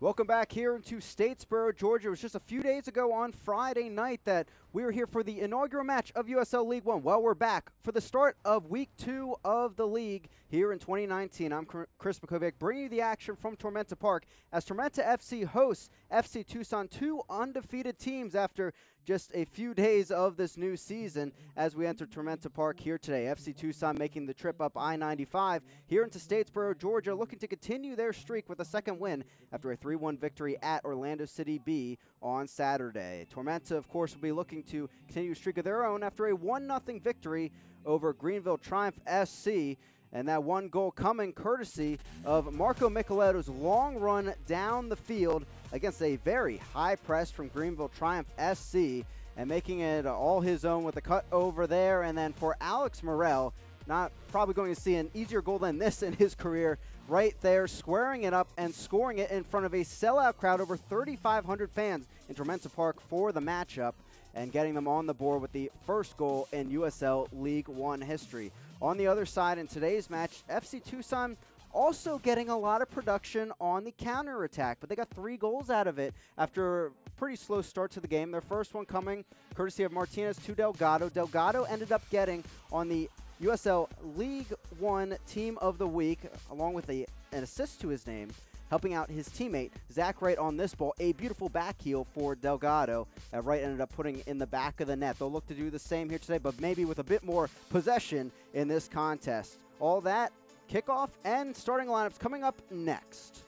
Welcome back here into Statesboro, Georgia. It was just a few days ago on Friday night that we were here for the inaugural match of USL League One. Well, we're back for the start of Week 2 of the league here in 2019. I'm Chris Makovic, bringing you the action from Tormenta Park as Tormenta FC hosts FC Tucson, two undefeated teams after just a few days of this new season as we enter Tormenta Park here today. FC Tucson making the trip up I-95 here into Statesboro, Georgia, looking to continue their streak with a second win after a 3-1 victory at Orlando City B on Saturday. Tormenta, of course, will be looking to continue a streak of their own after a 1-0 victory over Greenville Triumph SC. And that one goal coming courtesy of Marco Micheletto's long run down the field against a very high press from Greenville Triumph SC and making it all his own with a cut over there. And then for Alex Morel, not probably going to see an easier goal than this in his career, right there, squaring it up and scoring it in front of a sellout crowd, over 3,500 fans in Tormenta Park for the matchup, and getting them on the board with the first goal in USL League One history. On the other side in today's match, FC Tucson also getting a lot of production on the counterattack, but they got 3 goals out of it after a pretty slow start to the game. Their first one coming courtesy of Martinez to Delgado. Delgado ended up getting on the USL League One Team of the Week, along with an assist to his name, helping out his teammate, Zach Wright, on this ball. A beautiful back heel for Delgado. Wright ended up putting in the back of the net. They'll look to do the same here today, but maybe with a bit more possession in this contest. All that, kickoff, and starting lineups coming up next.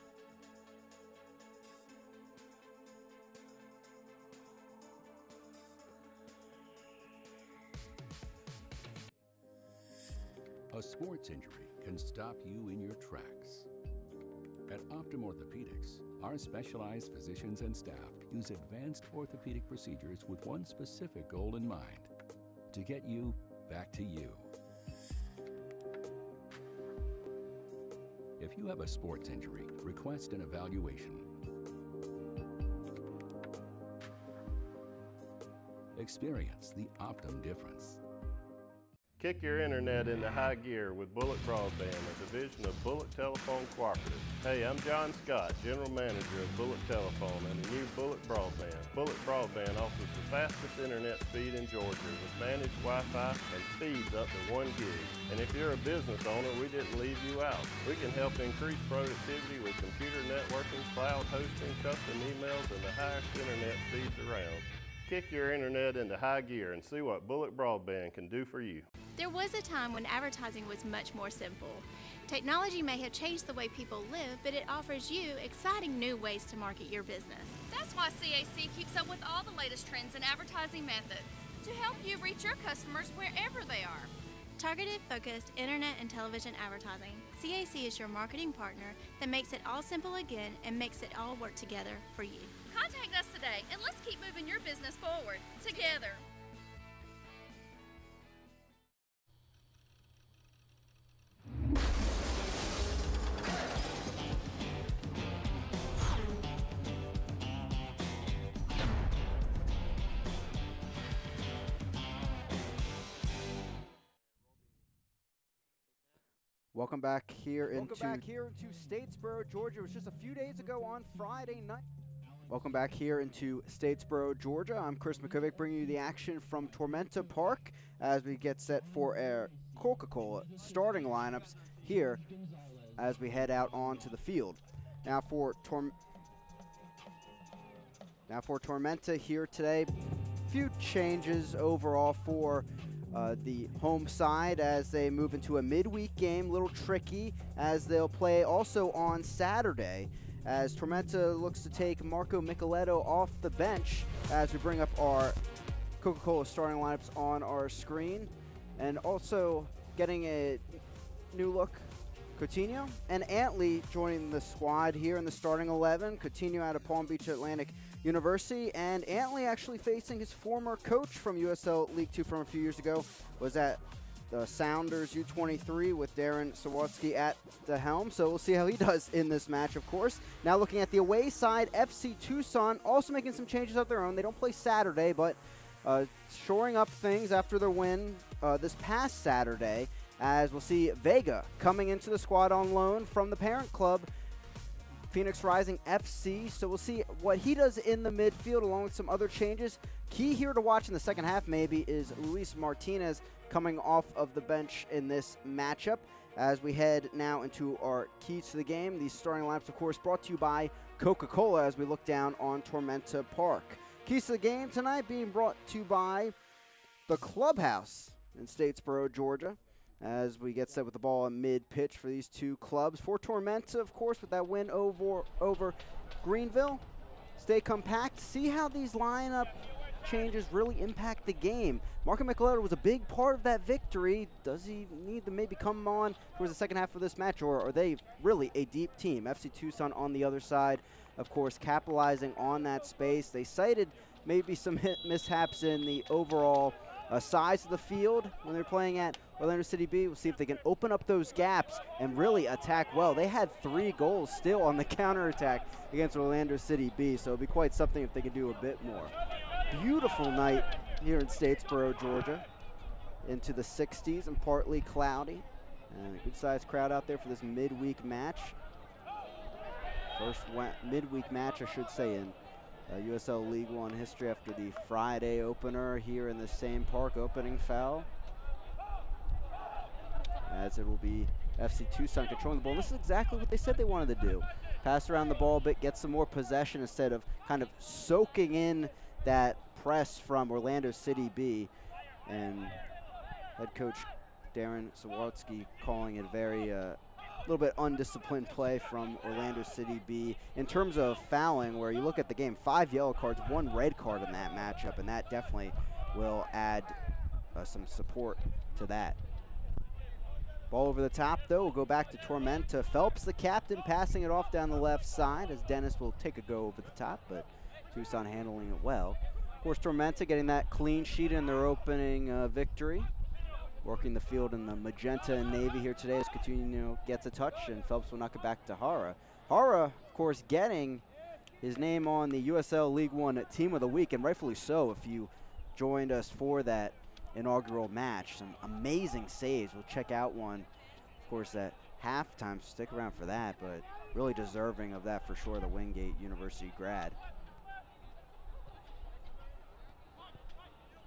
A sports injury can stop you in your tracks. At Optum Orthopedics, our specialized physicians and staff use advanced orthopedic procedures with one specific goal in mind: to get you back to you. If you have a sports injury, request an evaluation. Experience the Optum difference. Kick your internet into high gear with Bullet Broadband, a division of Bullet Telephone Cooperative. Hey, I'm John Scott, General Manager of Bullet Telephone and the new Bullet Broadband. Bullet Broadband offers the fastest internet speed in Georgia with managed Wi-Fi and speeds up to 1 gig. And if you're a business owner, we didn't leave you out. We can help increase productivity with computer networking, cloud hosting, custom emails, and the highest internet speeds around. Kick your internet into high gear and see what Bullet Broadband can do for you. There was a time when advertising was much more simple. Technology may have changed the way people live, but it offers you exciting new ways to market your business. That's why CAC keeps up with all the latest trends in advertising methods to help you reach your customers wherever they are. Targeted, focused internet and television advertising. CAC is your marketing partner that makes it all simple again and makes it all work together for you. Contact us today and let's keep moving your business forward together. Welcome back here into Statesboro, Georgia. It was just a few days ago on Friday night. Welcome back here into Statesboro, Georgia. I'm Chris Makovic, bringing you the action from Tormenta Park as we get set for our Coca-Cola starting lineups here as we head out onto the field. Now for Tormenta here today, few changes overall for the home side as they move into a midweek game. A little tricky as they'll play also on Saturday as Tormenta looks to take Marco Micheletto off the bench as we bring up our Coca-Cola starting lineups on our screen. And also getting a new look, Coutinho and Antley joining the squad here in the starting 11. Coutinho out of Palm Beach Atlantic University, and Antley actually facing his former coach from USL League 2 from a few years ago, was at the Sounders U23 with Darren Sawatsky at the helm. So we'll see how he does in this match, of course. Now looking at the away side, FC Tucson also making some changes of their own. They don't play Saturday, but shoring up things after their win this past Saturday, as we'll see Vega coming into the squad on loan from the parent club Phoenix Rising FC. So we'll see what he does in the midfield along with some other changes. Key here to watch in the second half maybe is Luis Martinez coming off of the bench in this matchup. As we head now into our keys to the game, these starting lineups, of course, brought to you by Coca-Cola as we look down on Tormenta Park. Keys to the game tonight being brought to you by the Clubhouse in Statesboro, Georgia, as we get set with the ball in mid-pitch for these two clubs. For Tormenta, of course, with that win over Greenville, stay compact. See how these lineup changes really impact the game. Marco Micheletto was a big part of that victory. Does he need to maybe come on towards the second half of this match, or are they really a deep team? FC Tucson on the other side, of course, capitalizing on that space. They cited maybe some mishaps in the overall size of the field when they're playing at Orlando City B. We'll see if they can open up those gaps and really attack well. They had 3 goals still on the counterattack against Orlando City B, so it'll be quite something if they can do a bit more. Beautiful night here in Statesboro, Georgia, into the 60s and partly cloudy. And a good-sized crowd out there for this midweek match. First midweek match, I should say, in USL League One history after the Friday opener here in the same park. Opening foul, as it will be FC Tucson controlling the ball. This is exactly what they said they wanted to do. Pass around the ball a bit, get some more possession instead of kind of soaking in that press from Orlando City B. And head coach Darren Sawartzky calling it very little bit undisciplined play from Orlando City B. In terms of fouling, where you look at the game, 5 yellow cards, 1 red card in that matchup, and that definitely will add some support to that. Ball over the top, though, will go back to Tormenta. Phelps, the captain, passing it off down the left side as Dennis will take a go over the top, but Tucson handling it well. Of course, Tormenta getting that clean sheet in their opening victory. Working the field in the magenta and navy here today as Coutinho gets a touch, and Phelps will knock it back to Hara. Hara, of course, getting his name on the USL League One Team of the Week, and rightfully so if you joined us for that inaugural match. Some amazing saves. We'll check out one, of course, at halftime, so stick around for that, but really deserving of that for sure, the Wingate University grad.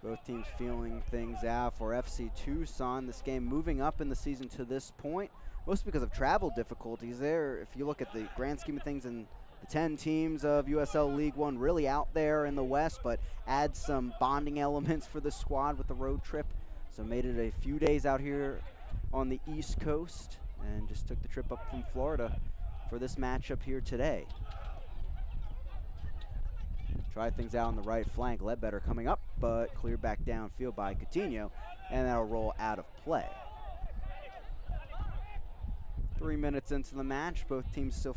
Both teams feeling things out for FC Tucson. This game moving up in the season to this point, mostly because of travel difficulties there. If you look at the grand scheme of things, and the 10 teams of USL League One really out there in the West, but add some bonding elements for the squad with the road trip. So made it a few days out here on the East Coast and just took the trip up from Florida for this matchup here today. Try things out on the right flank. Ledbetter coming up, but cleared back downfield by Coutinho, and that'll roll out of play. 3 minutes into the match, both teams still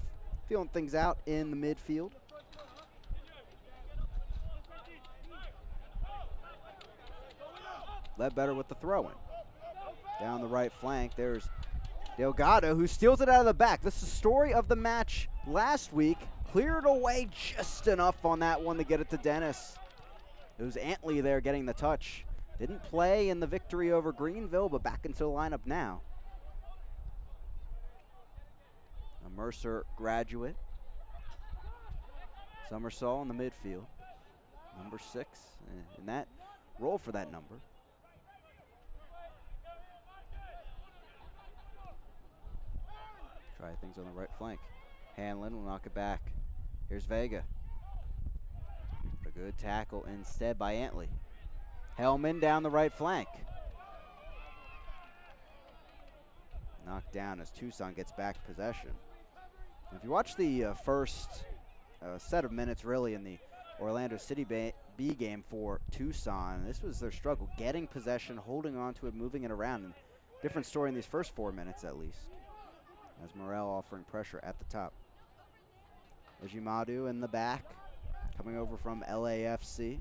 feeling things out in the midfield. Ledbetter with the throw-in. Down the right flank, there's Delgado, who steals it out of the back. This is the story of the match last week. Cleared away just enough on that one to get it to Dennis. It was Antley there getting the touch. Didn't play in the victory over Greenville, but back into the lineup now. A Mercer graduate. Summersall in the midfield. Number 6 in that role for that number. Try things on the right flank. Hanlon will knock it back. Here's Vega. A good tackle instead by Antley. Hellman down the right flank. Knocked down as Tucson gets back possession. If you watch the first set of minutes really in the Orlando City B game for Tucson, this was their struggle, getting possession, holding on to it, moving it around. And different story in these first 4 minutes at least, as Morel offering pressure at the top. Ejimadu in the back, coming over from LAFC.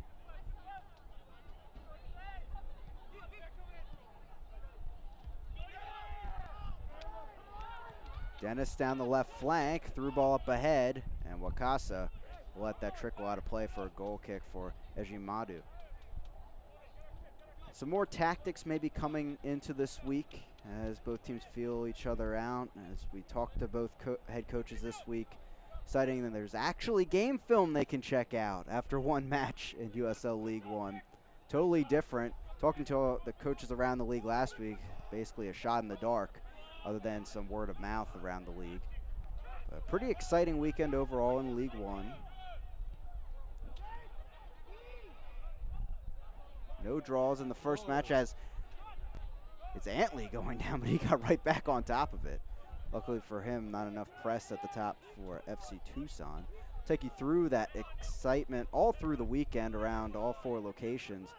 Dennis down the left flank, through ball up ahead, and Wakasa will let that trickle out of play for a goal kick for Ejimadu. Some more tactics may be coming into this week as both teams feel each other out. As we talk to both head coaches this week, citing that there's actually game film they can check out after one match in USL League One. Totally different. Talking to the coaches around the league last week, basically a shot in the dark, other than some word of mouth around the league. A pretty exciting weekend overall in League One. No draws in the first match as it's Antley going down, but he got right back on top of it. Luckily for him, not enough press at the top for FC Tucson. Take you through that excitement all through the weekend around all 4 locations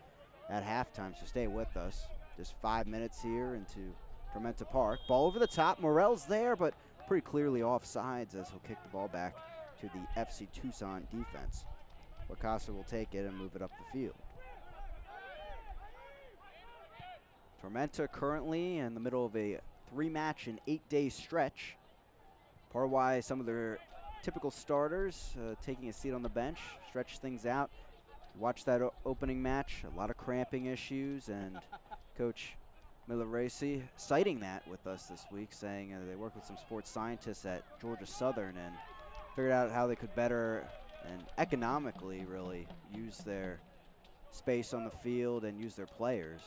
at halftime, so stay with us. Just 5 minutes here into Tormenta Park. Ball over the top, Morel's there, but pretty clearly offsides as he'll kick the ball back to the FC Tucson defense. Wakasa will take it and move it up the field. Tormenta currently in the middle of a 3-match and 8-day stretch. Part why some of their typical starters taking a seat on the bench, stretch things out. Watch that opening match, a lot of cramping issues, and Coach Milaresi citing that with us this week, saying they worked with some sports scientists at Georgia Southern and figured out how they could better and economically really use their space on the field and use their players.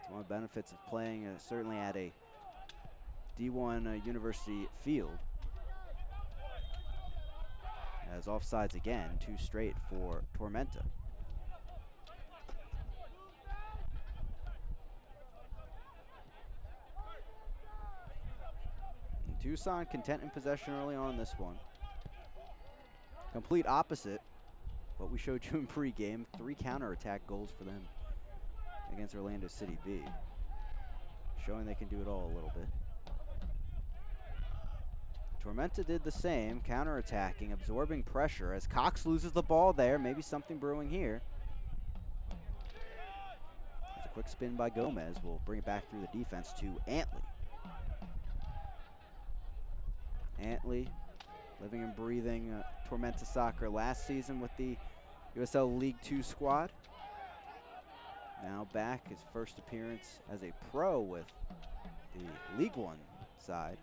It's one of the benefits of playing certainly at a D1 university field. As offsides again, 2 straight for Tormenta. And Tucson content in possession early on in this one. Complete opposite what we showed you in pregame. 3 counterattack goals for them against Orlando City B. Showing they can do it all a little bit. Tormenta did the same, counterattacking, absorbing pressure as Cox loses the ball there. Maybe something brewing here. There's a quick spin by Gomez. We'll bring it back through the defense to Antley. Antley, living and breathing Tormenta soccer last season with the USL League 2 squad. Now back, his first appearance as a pro with the League 1 side.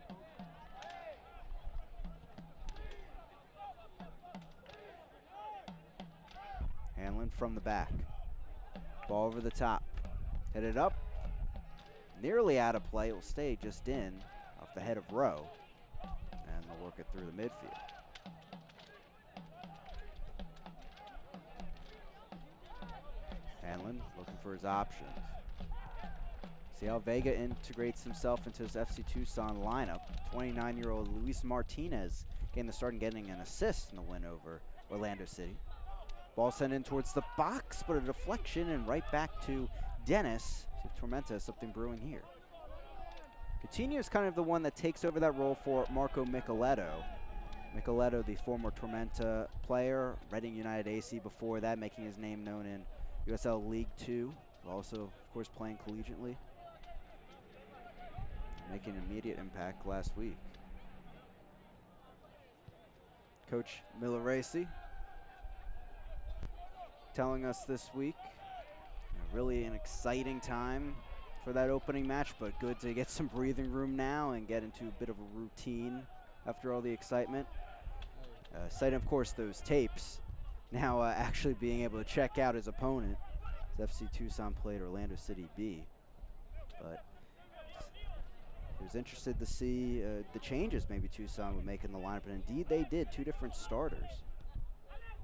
Hanlon from the back. Ball over the top. Hit it up. Nearly out of play. It will stay just in off the head of Rowe. And they'll work it through the midfield. Hanlon looking for his options. See how Vega integrates himself into his FC Tucson lineup. 29-year-old Luis Martinez getting the start and getting an assist in the win over Orlando City. Ball sent in towards the box, but a deflection and right back to Dennis. See if Tormenta has something brewing here. Coutinho is kind of the one that takes over that role for Marco Micheletto. Micheletto, the former Tormenta player, Reading United AC before that, making his name known in USL League 2. Also, of course, playing collegiately. Making an immediate impact last week. Coach Milaresi telling us this week, really an exciting time for that opening match, but good to get some breathing room now and get into a bit of a routine after all the excitement. Citing, of course, those tapes, now actually being able to check out his opponent. As FC Tucson played Orlando City B, but he was interested to see the changes maybe Tucson would make in the lineup, and indeed they did. 2 different starters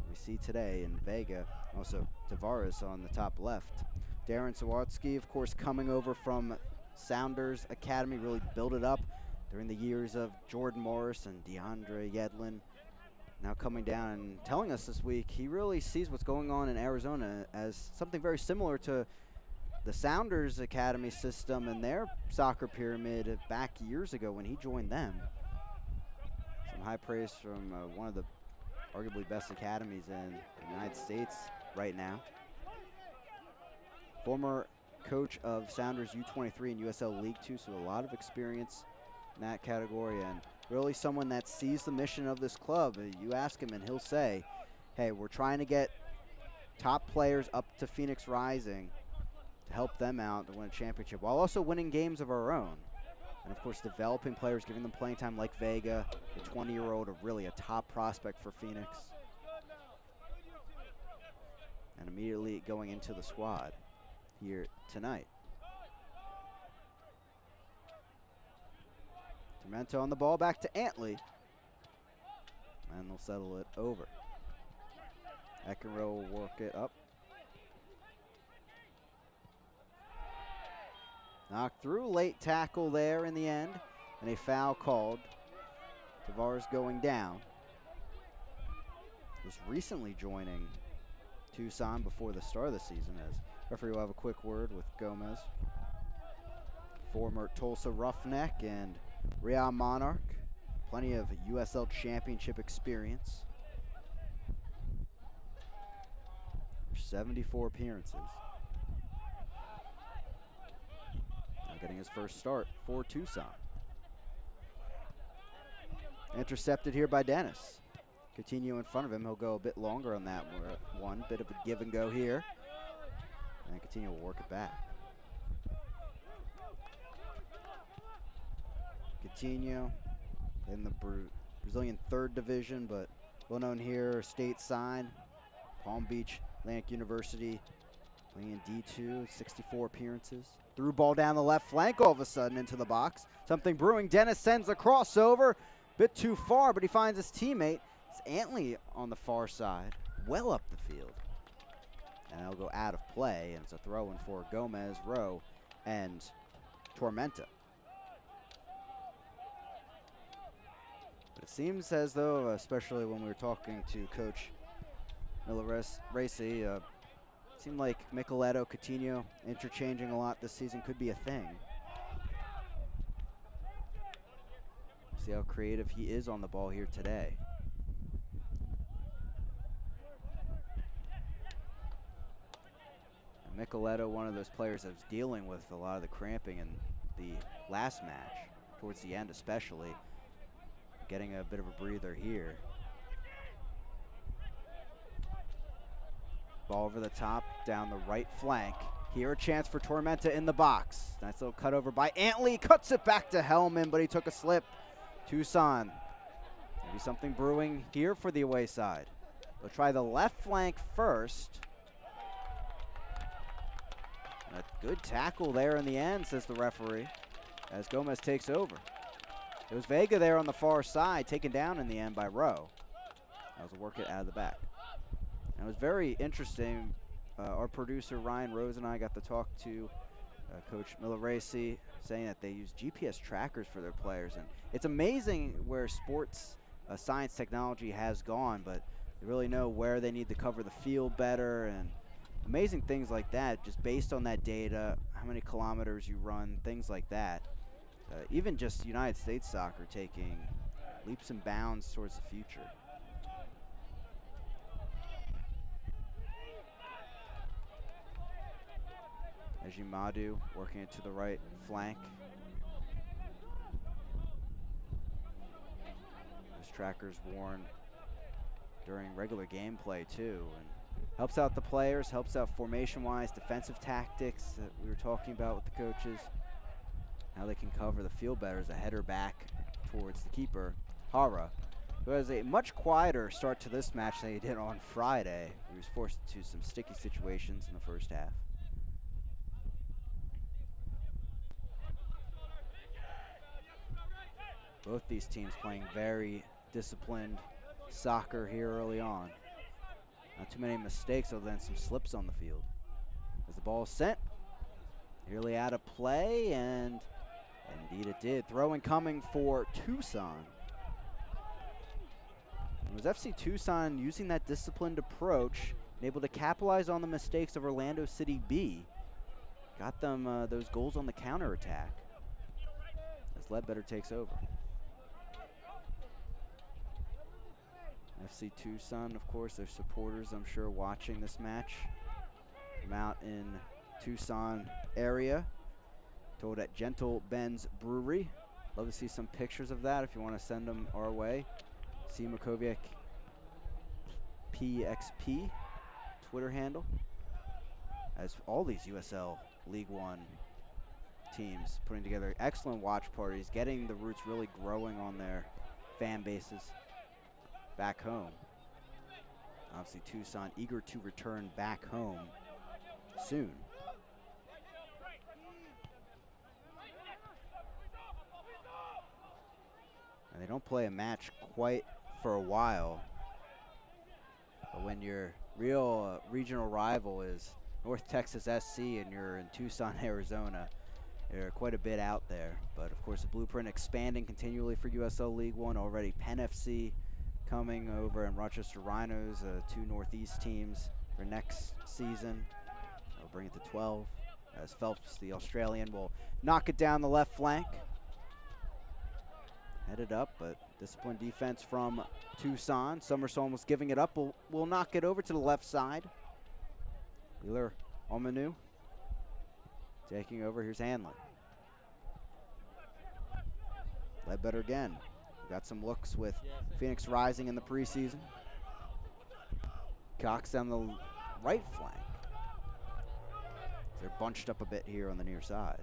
we see today in Vega, also Tavares on the top left. Darren Sawatsky, of course, coming over from Sounders Academy, really built it up during the years of Jordan Morris and DeAndre Yedlin. Now coming down and telling us this week he really sees what's going on in Arizona as something very similar to the Sounders Academy system and their soccer pyramid back years ago when he joined them. Some high praise from one of the arguably best academies in the United States right now. Former coach of Sounders U23 and USL League 2, so a lot of experience in that category, and really someone that sees the mission of this club. You ask him and he'll say, hey, we're trying to get top players up to Phoenix Rising to help them out to win a championship while also winning games of our own. And of course, developing players, giving them playing time like Vega, the 20-year-old, really a top prospect for Phoenix. And immediately going into the squad here tonight. Tormenta on the ball, back to Antley. And they'll settle it over. Eckenroe will work it up. Knocked through, late tackle there in the end, and a foul called. Tavares going down. Was recently joining Tucson before the start of the season, as referee will have a quick word with Gomez. Former Tulsa Roughneck and Real Monarch. Plenty of USL championship experience. 74 appearances. Now getting his first start for Tucson. Intercepted here by Dennis. Coutinho in front of him. He'll go a bit longer on that one. Bit of a give and go here. And Coutinho will work it back. Coutinho in the Brazilian 3rd division, but well known here, stateside. Palm Beach Atlantic University, playing in D2, 64 appearances. Threw ball down the left flank all of a sudden into the box. Something brewing. Dennis sends a crossover. Bit too far, but he finds his teammate. It's Antley on the far side, well up the field. And that'll go out of play, and it's a throw-in for Gomez, Rowe, and Tormenta. But it seems as though, especially when we were talking to Coach Racy, seemed like Micheletto, Coutinho interchanging a lot this season could be a thing. See how creative he is on the ball here today. And Micheletto, one of those players that was dealing with a lot of the cramping in the last match, towards the end especially, getting a bit of a breather here. Ball over the top, down the right flank. Here a chance for Tormenta in the box. Nice little cut over by Antley. Cuts it back to Hellman, but he took a slip. Tucson. Maybe something brewing here for the away side. They'll try the left flank first. A good tackle there in the end, says the referee, as Gomez takes over. It was Vega there on the far side, taken down in the end by Rowe. That was a work it out of the back. And it was very interesting. Our producer Ryan Rose and I got to talk to Coach Racy, saying that they use GPS trackers for their players. And it's amazing where sports science technology has gone, but they really know where they need to cover the field better, and amazing things like that, just based on that data, how many kilometers you run, things like that. Even just United States soccer taking leaps and bounds towards the future. Ejimadu working it to the right flank. Those trackers worn during regular gameplay too, and helps out the players, helps out formation-wise, defensive tactics that we were talking about with the coaches. How they can cover the field better as a header back towards the keeper, Hara, who has a much quieter start to this match than he did on Friday. He was forced into some sticky situations in the first half. Both these teams playing very disciplined soccer here early on. Not too many mistakes other than some slips on the field. As the ball is sent, nearly out of play, and indeed it did. Throw-in coming for Tucson. It was FC Tucson using that disciplined approach and able to capitalize on the mistakes of Orlando City B. Got them those goals on the counterattack as Ledbetter takes over. FC Tucson, of course, their supporters, I'm sure, watching this match from out in Tucson area. Told at Gentle Ben's Brewery. Love to see some pictures of that if you want to send them our way. C. Makovic PXP Twitter handle. As all these USL League One teams, putting together excellent watch parties, getting the Roots really growing on their fan bases back home. Obviously, Tucson eager to return back home soon. And they don't play a match quite for a while. But when your real regional rival is North Texas SC and you're in Tucson, Arizona, they're quite a bit out there. But of course, the blueprint expanding continually for USL League One. Already Penn FC coming over and Rochester Rhinos, two Northeast teams for next season. They'll bring it to 12 as Phelps, the Australian, will knock it down the left flank. Headed up, but disciplined defense from Tucson. Somerset almost giving it up. Will knock it over to the left side. Wheeler Omanu taking over. Here's Hanlon. Ledbetter again. Got some looks with Phoenix Rising in the preseason. Cox down the right flank. They're bunched up a bit here on the near side.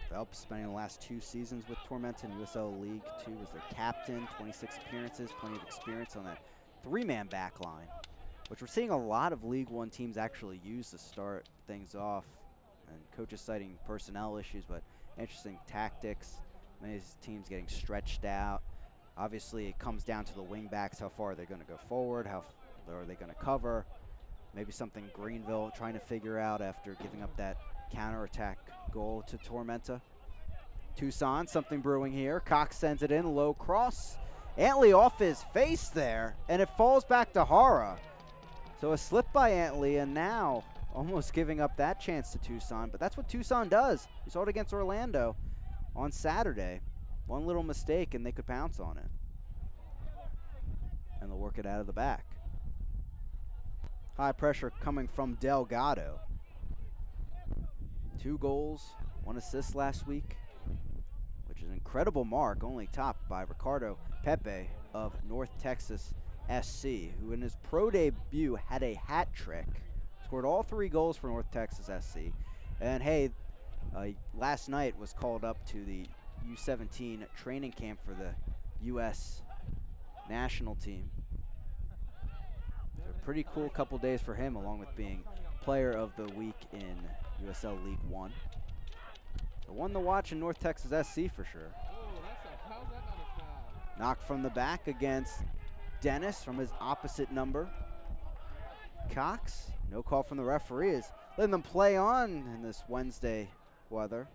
Phelps spending the last 2 seasons with Tormenta in USL League 2 as their captain, 26 appearances, plenty of experience on that 3-man back line, which we're seeing a lot of League One teams actually use to start things off, and coaches citing personnel issues, but interesting tactics. Many of these teams getting stretched out. Obviously, it comes down to the wing backs. How far are they going to go forward? How are they going to cover? Maybe something Greenville trying to figure out after giving up that counterattack goal to Tormenta. Tucson, something brewing here. Cox sends it in, low cross. Antley off his face there, and it falls back to Hara. So a slip by Antley, and now almost giving up that chance to Tucson, but that's what Tucson does. We saw it against Orlando on Saturday. One little mistake, and they could pounce on it. And they'll work it out of the back. High pressure coming from Delgado. 2 goals, 1 assist last week, which is an incredible mark, only topped by Ricardo Pepe of North Texas SC, who in his pro debut had a hat trick, scored all 3 goals for North Texas SC. And hey, last night was called up to the U17 training camp for the U.S. national team. So a pretty cool couple days for him, along with being player of the week in USL League One. The one to watch in North Texas SC for sure. Knocked from the back against Dennis from his opposite number. Cox, no call from the referee, is letting them play on in this Wednesday weather.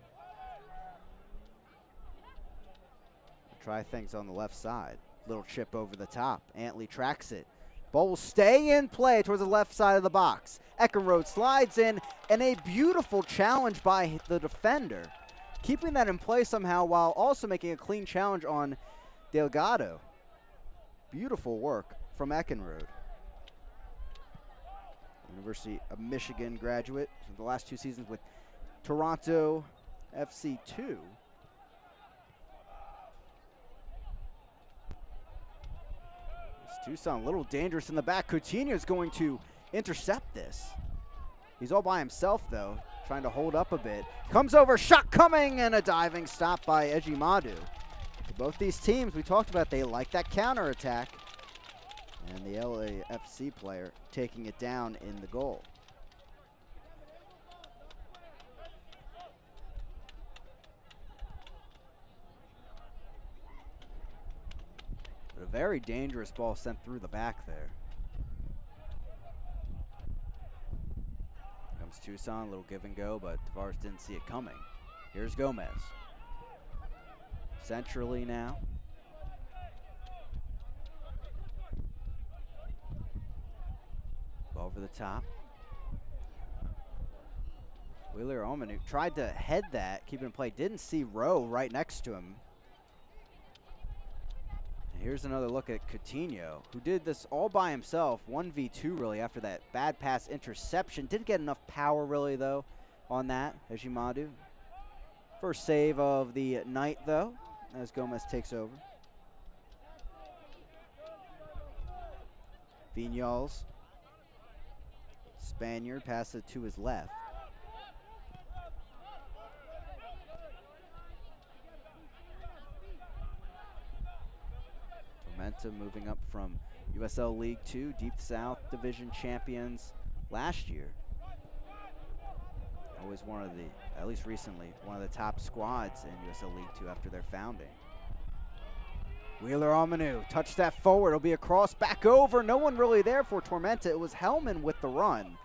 Try things on the left side. Little chip over the top. Antley tracks it. Ball will stay in play towards the left side of the box. Eckenrode slides in, and a beautiful challenge by the defender, keeping that in play somehow while also making a clean challenge on Delgado. Beautiful work from Eckenrode. University of Michigan graduate, so the last 2 seasons with Toronto FC2. Tucson a little dangerous in the back. Coutinho's going to intercept this. He's all by himself, though, trying to hold up a bit. Comes over, shot coming, and a diving stop by Ejimadu. Both these teams, we talked about, they like that counterattack. And the LAFC player taking it down in the goal. But a very dangerous ball sent through the back there. Comes Tucson, a little give and go, but Tavares didn't see it coming. Here's Gomez. Centrally now. Over the top. Wheeler Omanu tried to head that, keep it in play. Didn't see Rowe right next to him. And here's another look at Coutinho, who did this all by himself, 1v2 really after that bad pass interception. Didn't get enough power really though on that, Ejimadu. First save of the night though, as Gomez takes over. Vinyals Spaniard passes it to his left. Tormenta moving up from USL League 2, Deep South Division champions last year. Always one of the, at least recently, one of the top squads in USL League 2 after their founding. Wheeler Amanu, touch that forward, it'll be a cross back over. No one really there for Tormenta. It was Hellman with the run,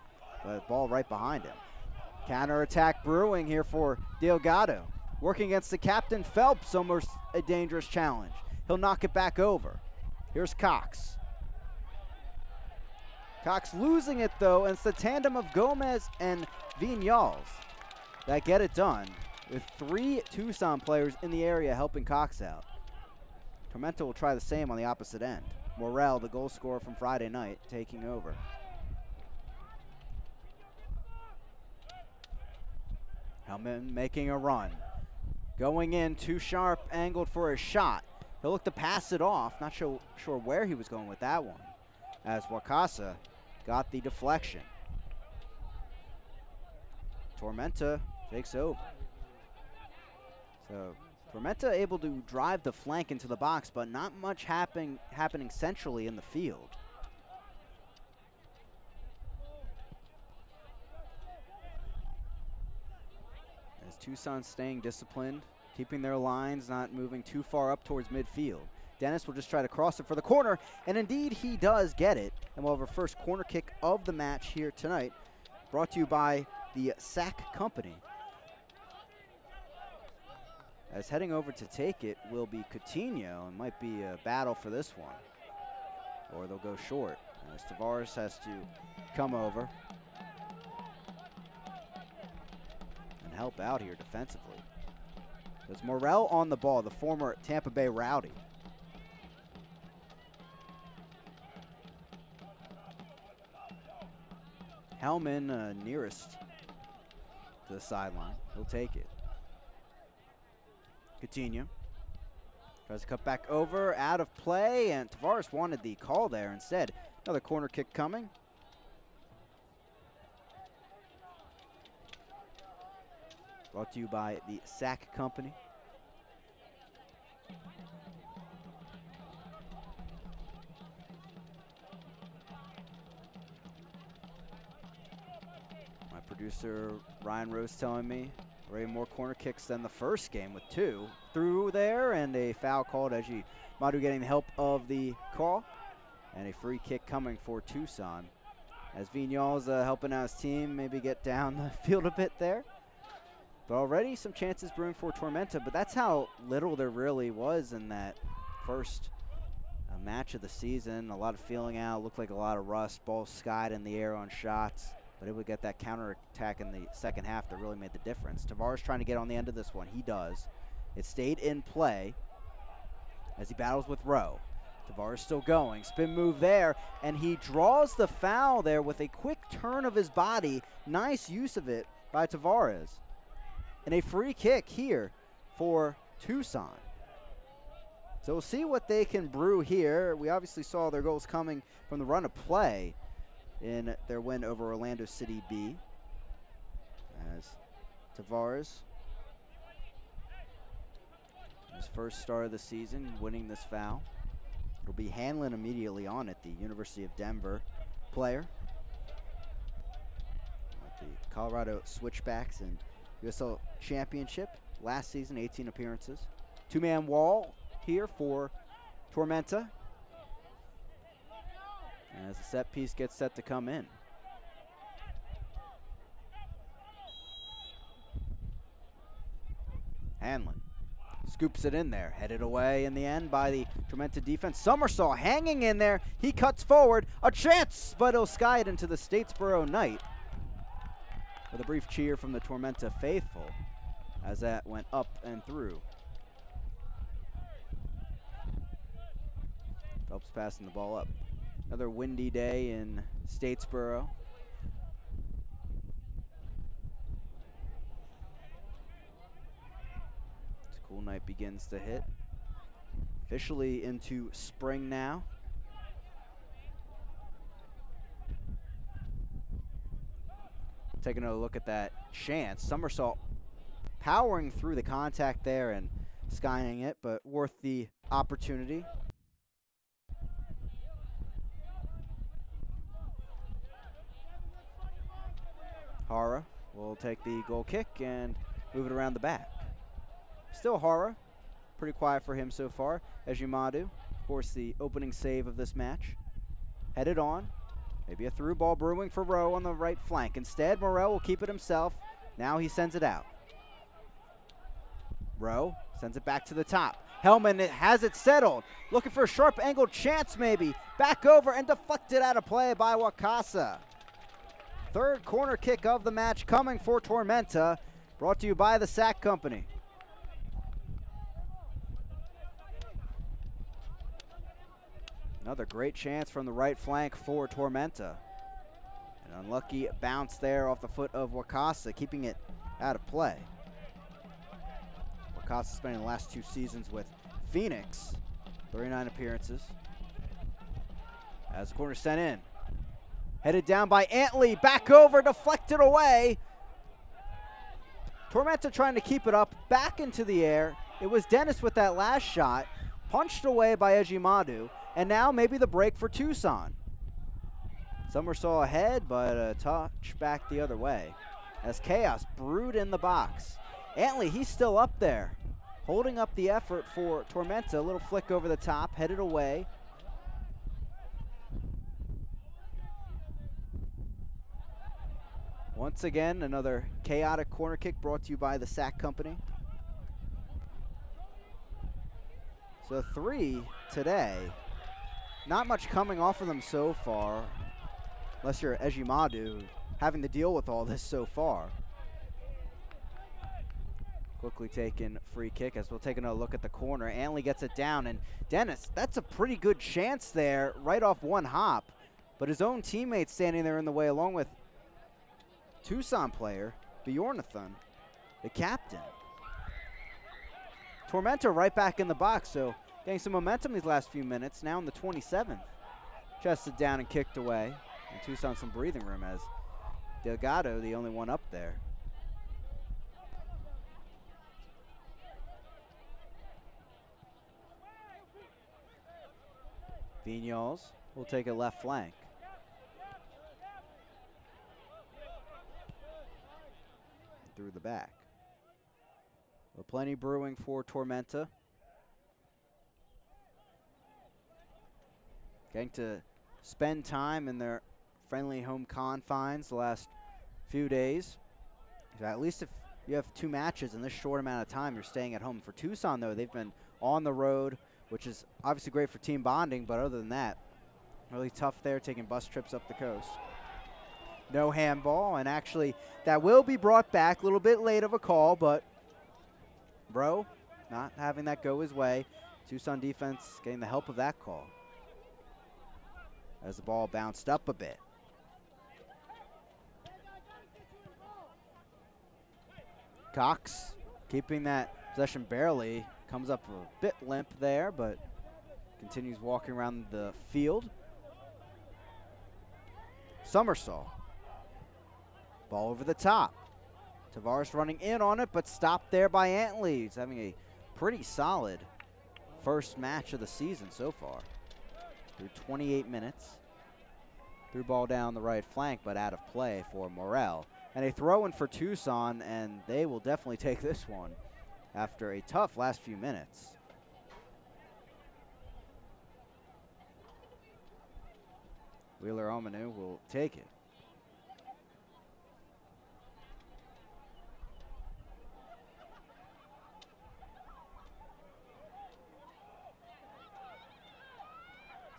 but ball right behind him. Counter-attack brewing here for Delgado. Working against the captain, Phelps, almost a dangerous challenge. He'll knock it back over. Here's Cox. Cox losing it though, and it's the tandem of Gomez and Viñals that get it done, with 3 Tucson players in the area helping Cox out. Tormenta will try the same on the opposite end. Morel, the goal scorer from Friday night, taking over. Hellman making a run. Going in, too sharp, angled for a shot. He'll look to pass it off. Not sure where he was going with that one, as Wakasa got the deflection. Tormenta takes over. So Tormenta able to drive the flank into the box, but not much happening centrally in the field. As Tucson staying disciplined, keeping their lines, not moving too far up towards midfield. Dennis will just try to cross it for the corner, and indeed he does get it. And we'll have our first corner kick of the match here tonight, brought to you by the Sack Company. As heading over to take it will be Coutinho, and might be a battle for this one. Or they'll go short, as Tavares has to come over and help out here defensively. There's Morel on the ball, the former Tampa Bay Rowdy. Hellman nearest to the sideline. He'll take it. Coutinho tries to cut back over, out of play, and Tavares wanted the call there instead. Another corner kick coming. Brought to you by the Sack Company. My producer Ryan Rose telling me already more corner kicks than the first game with 2. Through there, and a foul called. Eji Madu getting the help of the call, and a free kick coming for Tucson. As Viñals helping out his team, maybe get down the field a bit there. But already some chances brewing for Tormenta, but that's how little there really was in that first match of the season. A lot of feeling out, looked like a lot of rust, balls skied in the air on shots, but it would get that counter-attack in the second half that really made the difference. Tavares trying to get on the end of this one. He does. It stayed in play as he battles with Rowe. Tavares still going. Spin move there, and he draws the foul there with a quick turn of his body. Nice use of it by Tavares. And a free kick here for Tucson. So we'll see what they can brew here. We obviously saw their goals coming from the run of play in their win over Orlando City B. As Tavares, his first start of the season, winning this foul. It'll be Hanlon immediately on it, the University of Denver player. The Colorado Switchbacks and USL Championship last season, 18 appearances. 2-man wall here for Tormenta as the set piece gets set to come in. Hanlon scoops it in there, headed away in the end by the Tormenta defense. Somersault hanging in there. He cuts forward, a chance, but he'll sky it into the Statesboro Knight. With a brief cheer from the Tormenta faithful as that went up and through. Phelps passing the ball up. Another windy day in Statesboro. This cool night begins to hit. Officially into spring now. Taking a look at that chance. Somersault powering through the contact there and skying it, but worth the opportunity. Hara will take the goal kick and move it around the back. Still Hara. Pretty quiet for him so far. Ejimadu, of course, the opening save of this match. Headed on. Maybe a through ball brewing for Rowe on the right flank. Instead, Morel will keep it himself. Now he sends it out. Rowe sends it back to the top. Hellman has it settled. Looking for a sharp angled chance maybe. Back over and deflected out of play by Wakasa. Third corner kick of the match coming for Tormenta. Brought to you by the Sack Company. Another great chance from the right flank for Tormenta. An unlucky bounce there off the foot of Wakasa, keeping it out of play. Wakasa spending the last 2 seasons with Phoenix, 39 appearances. As the corner sent in. Headed down by Antley, back over, deflected away. Tormenta trying to keep it up, back into the air. It was Dennis with that last shot, punched away by Ejimadu. And now maybe the break for Tucson. Somersault ahead, but a touch back the other way. As Chaos brewed in the box. Antley, he's still up there. Holding up the effort for Tormenta. A little flick over the top, headed away. Once again, another chaotic corner kick brought to you by the Sack Company. So 3 today. Not much coming off of them so far, unless you're Ejimadu, having to deal with all this so far. Quickly taken free kick as we'll take another look at the corner. Antley gets it down, and Dennis, that's a pretty good chance there, right off one hop. But his own teammate standing there in the way, along with Tucson player, Bjornathan, the captain. Tormenta right back in the box, so getting some momentum these last few minutes. Now in the 27th. Chested down and kicked away. And Tucson some breathing room as Delgado, the only one up there. Vignals will take a left flank. Through the back. Well, plenty brewing for Tormenta. Getting to spend time in their friendly home confines the last few days. So at least if you have 2 matches in this short amount of time, you're staying at home. For Tucson, though, they've been on the road, which is obviously great for team bonding, but other than that, really tough there, taking bus trips up the coast. No handball, and actually that will be brought back. A little bit late of a call, but Bro not having that go his way. Tucson defense getting the help of that call. As the ball bounced up a bit. Cox keeping that possession barely. Comes up a bit limp there, but continues walking around the field. Somersault. Ball over the top. Tavares running in on it, but stopped there by Antley. He's having a pretty solid first match of the season so far. Through 28 minutes. Threw ball down the right flank, but out of play for Morel. And a throw in for Tucson, and they will definitely take this one after a tough last few minutes. Wheeler Omanu will take it.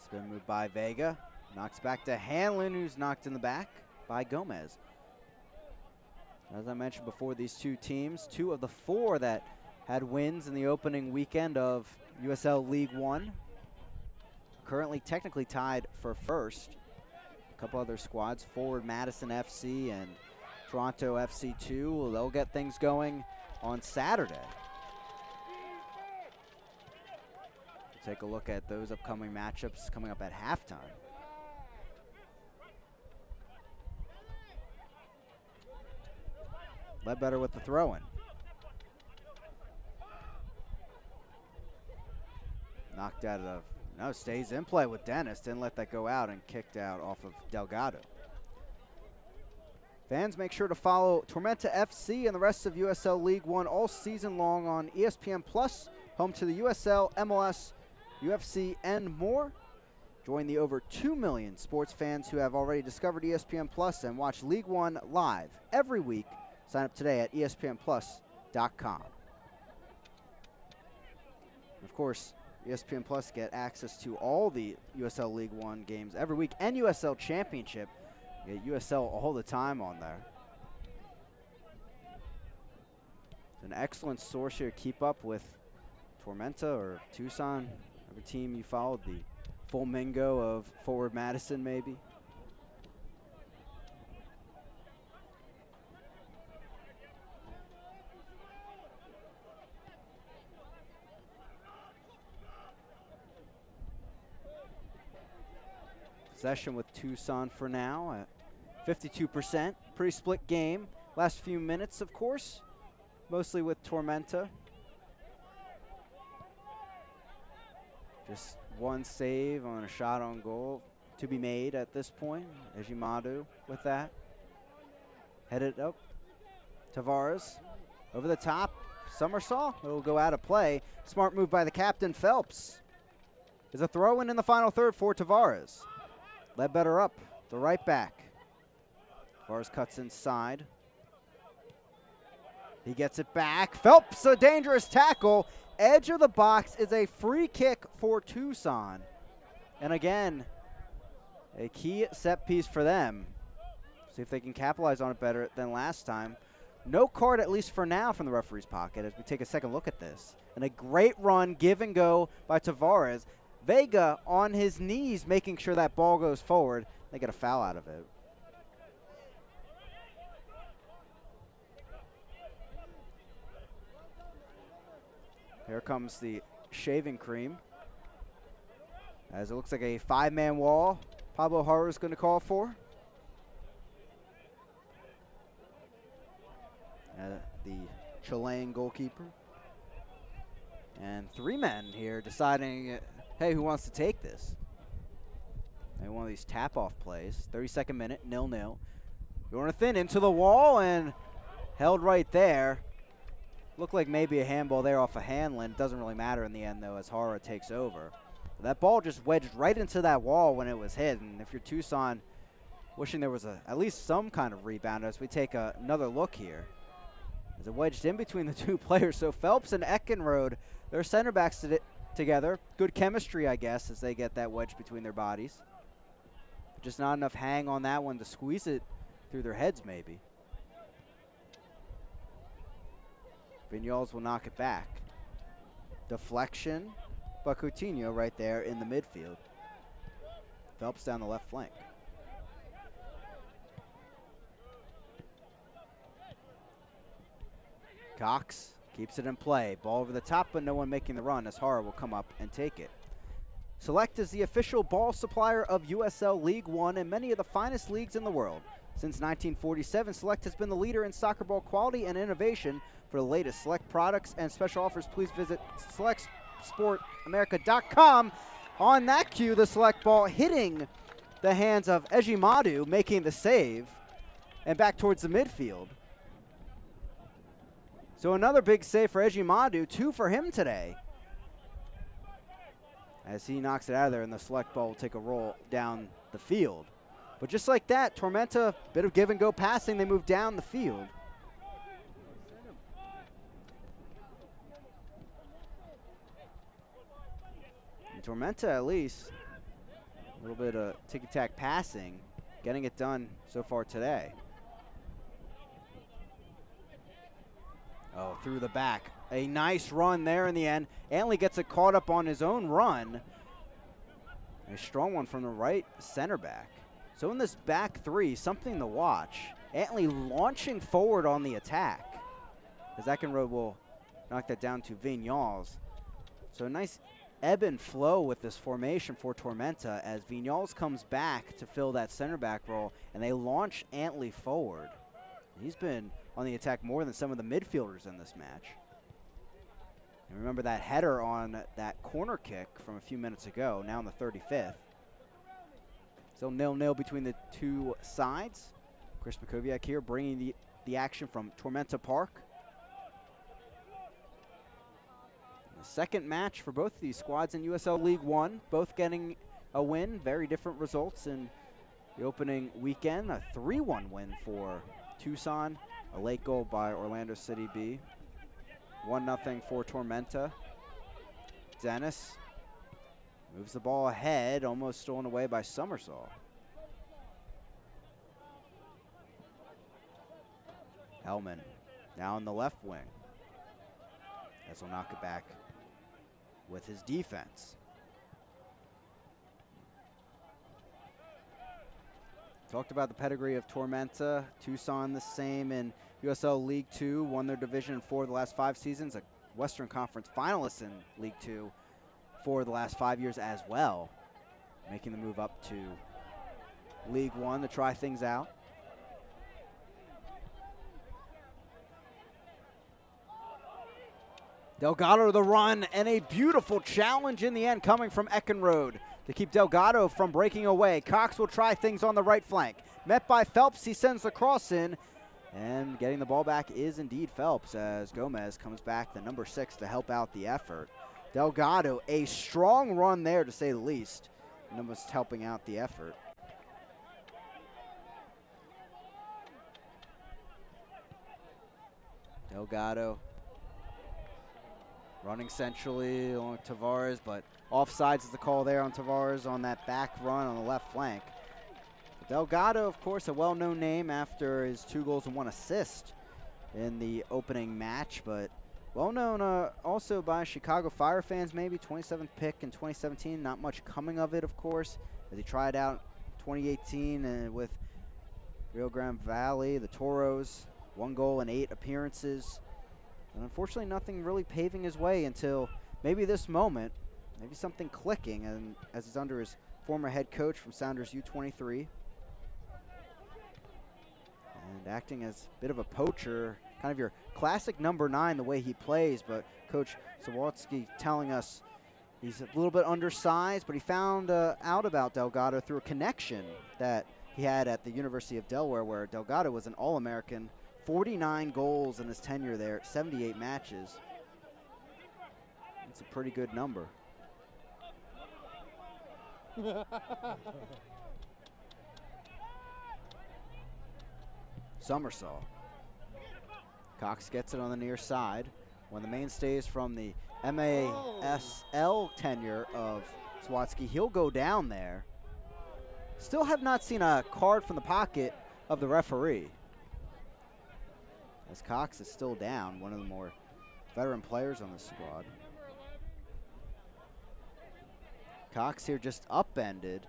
Spin move by Vega. Knocks back to Hanlon, who's knocked in the back by Gomez. As I mentioned before, these two teams, 2 of the 4 that had wins in the opening weekend of USL League One, currently technically tied for first. A couple other squads, Forward Madison FC and Toronto FC2. Well, they'll get things going on Saturday. Take a look at those upcoming matchups coming up at halftime. Ledbetter with the throw-in. Knocked out of, no, stays in play with Dennis. Didn't let that go out and kicked out off of Delgado. Fans, make sure to follow Tormenta FC and the rest of USL League One all season long on ESPN Plus, home to the USL, MLS, UFC, and more. Join the over 2 million sports fans who have already discovered ESPN Plus and watch League One live every week. Sign up today at espnplus.com. Of course, ESPN Plus get access to all the USL League One games every week and USL Championship. You get USL all the time on there. It's an excellent source here to keep up with Tormenta or Tucson, every team you followed, the Flamingo of Forward Madison maybe. Possession with Tucson for now at 52%. Pretty split game. Last few minutes, of course, mostly with Tormenta. Just one save on a shot on goal to be made at this point. Ejimadu with that. Headed up. Tavares over the top. Somersault. It'll go out of play. Smart move by the captain, Phelps. There's a throw-in the final third for Tavares. Ledbetter up, the right back. Tavares cuts inside. He gets it back. Phelps, a dangerous tackle. Edge of the box is a free kick for Tucson. And again, a key set piece for them. See if they can capitalize on it better than last time. No card, at least for now, from the referee's pocket as we take a second look at this. And a great run, give and go by Tavares. Vega on his knees, making sure that ball goes forward. They get a foul out of it. Here comes the shaving cream. As it looks like a 5-man wall Pablo Haro is going to call for. The Chilean goalkeeper. And 3 men here deciding, hey, who wants to take this? Maybe one of these tap-off plays. 32nd minute, 0-0. Jonathan into the wall and held right there. Looked like maybe a handball there off of Hanlon. Doesn't really matter in the end, though, as Hara takes over. But that ball just wedged right into that wall when it was hit. And if you're Tucson, wishing there was at least some kind of rebound as we take another look here. As it wedged in between the 2 players. So Phelps and Eckenrode, their center backs together. Good chemistry, I guess, as they get that wedge between their bodies. Just not enough hang on that one to squeeze it through their heads, maybe. Vinyals will knock it back. Deflection, but Coutinho right there in the midfield. Phelps down the left flank. Cox keeps it in play. Ball over the top, but no one making the run as Hara will come up and take it. Select is the official ball supplier of USL League One and many of the finest leagues in the world. Since 1947, Select has been the leader in soccer ball quality and innovation. For the latest Select products and special offers, please visit selectsportamerica.com. On that cue, the Select ball hitting the hands of Ejimadu, making the save, and back towards the midfield. So another big save for Ejimadu, 2 for him today. As he knocks it out of there, and the Select ball will take a roll down the field. But just like that, Tormenta, bit of give and go passing, they move down the field. And Tormenta, at least, a little bit of ticky-tack passing, getting it done so far today. Oh, through the back. A nice run there in the end. Antley gets it caught up on his own run. A strong one from the right center back. So in this back 3, something to watch. Antley launching forward on the attack. As Eckenrode will knock that down to Vignals. So a nice ebb and flow with this formation for Tormenta as Vignals comes back to fill that center back role, and they launch Antley forward. He's been on the attack more than some of the midfielders in this match. And remember that header on that corner kick from a few minutes ago, now in the 35th. Still 0-0 between the two sides. Chris Makowiak here bringing the action from Tormenta Park. The second match for both of these squads in USL League One, both getting a win. Very different results in the opening weekend. A 3-1 win for Tucson, a late goal by Orlando City B. 1-0 for Tormenta. Dennis moves the ball ahead, almost stolen away by Summersall. Hellman now in the left wing. As he'll knock it back with his defense. Talked about the pedigree of Tormenta. Tucson the same in USL League Two, won their division in 4 of the last 5 seasons, a Western Conference finalist in League Two 4 of the last 5 years as well, making the move up to League One to try things out. Delgado the run, and a beautiful challenge in the end coming from Eckenrode to keep Delgado from breaking away. Cox will try things on the right flank. Met by Phelps, he sends the cross in, and getting the ball back is indeed Phelps as Gomez comes back, the number 6, to help out the effort. Delgado, a strong run there to say the least, and almost helping out the effort. Delgado running centrally along Tavares, but offsides is the call there on Tavares on that back run on the left flank. Delgado, of course, a well-known name after his 2 goals and 1 assist in the opening match, but well-known also by Chicago Fire fans, maybe 27th pick in 2017. Not much coming of it, of course, as he tried out 2018 with Rio Grande Valley, the Toros, 1 goal and 8 appearances. And unfortunately, nothing really paving his way until maybe this moment, maybe something clicking, and as he's under his former head coach from Sounders U23. And acting as a bit of a poacher, kind of your classic number 9, the way he plays, but Coach Sawatsky telling us he's a little bit undersized, but he found out about Delgado through a connection that he had at the University of Delaware, where Delgado was an All-American, 49 goals in his tenure there, 78 matches. That's a pretty good number. Summersall. Cox gets it on the near side. One of the mainstays from the MASL tenure of Sawatsky. He'll go down there. Still have not seen a card from the pocket of the referee, as Cox is still down, one of the more veteran players on the squad. Cox here just upended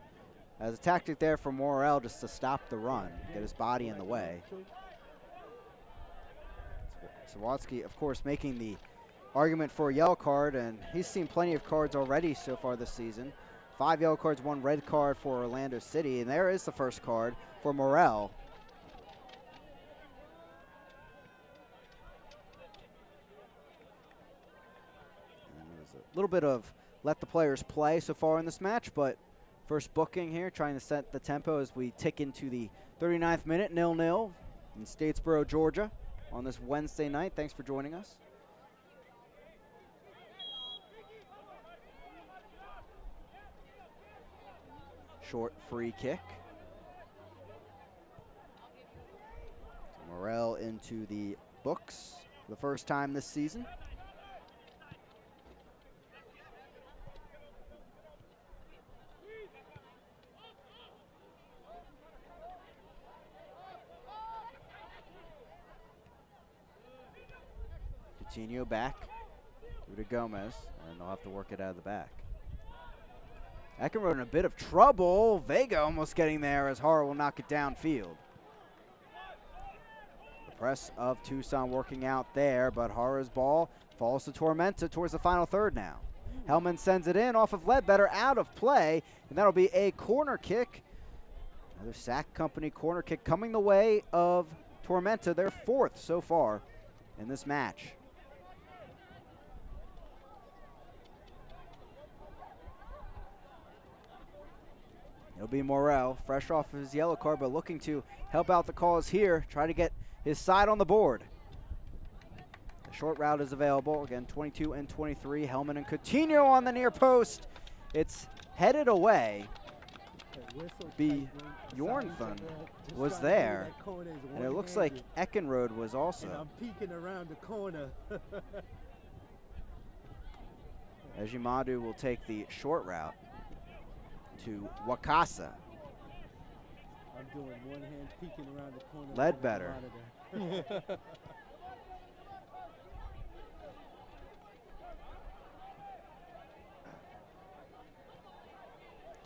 as a tactic there for Morel, just to stop the run, get his body in the way. Sawatsky, of course, making the argument for a yellow card, and he's seen plenty of cards already so far this season. 5 yellow cards, 1 red card for Orlando City, and there is the first card for Morel. A little bit of let the players play so far in this match, but first booking here, trying to set the tempo as we tick into the 39th minute, 0-0 in Statesboro, Georgia on this Wednesday night. Thanks for joining us. Short free kick. So Morel into the books for the first time this season. Coutinho back through to Gomez, and they'll have to work it out of the back. Eckenrode in a bit of trouble. Vega almost getting there as Hara will knock it downfield. The press of Tucson working out there, but Hara's ball falls to Tormenta towards the final third now. Hellman sends it in off of Ledbetter, out of play, and that'll be a corner kick. Another Sack Company corner kick coming the way of Tormenta, their 4th so far in this match. It'll be Morel, fresh off his yellow card, but looking to help out the cause here, try to get his side on the board. The short route is available. Again, 22 and 23. Hellman and Coutinho on the near post. It's headed away. Bjornson was there, and it looks like Eckenrode was also. And I'm peeking around the corner. Ejimadu will take the short route to Wakasa. I'm doing one hand peeking around the corner. Ledbetter.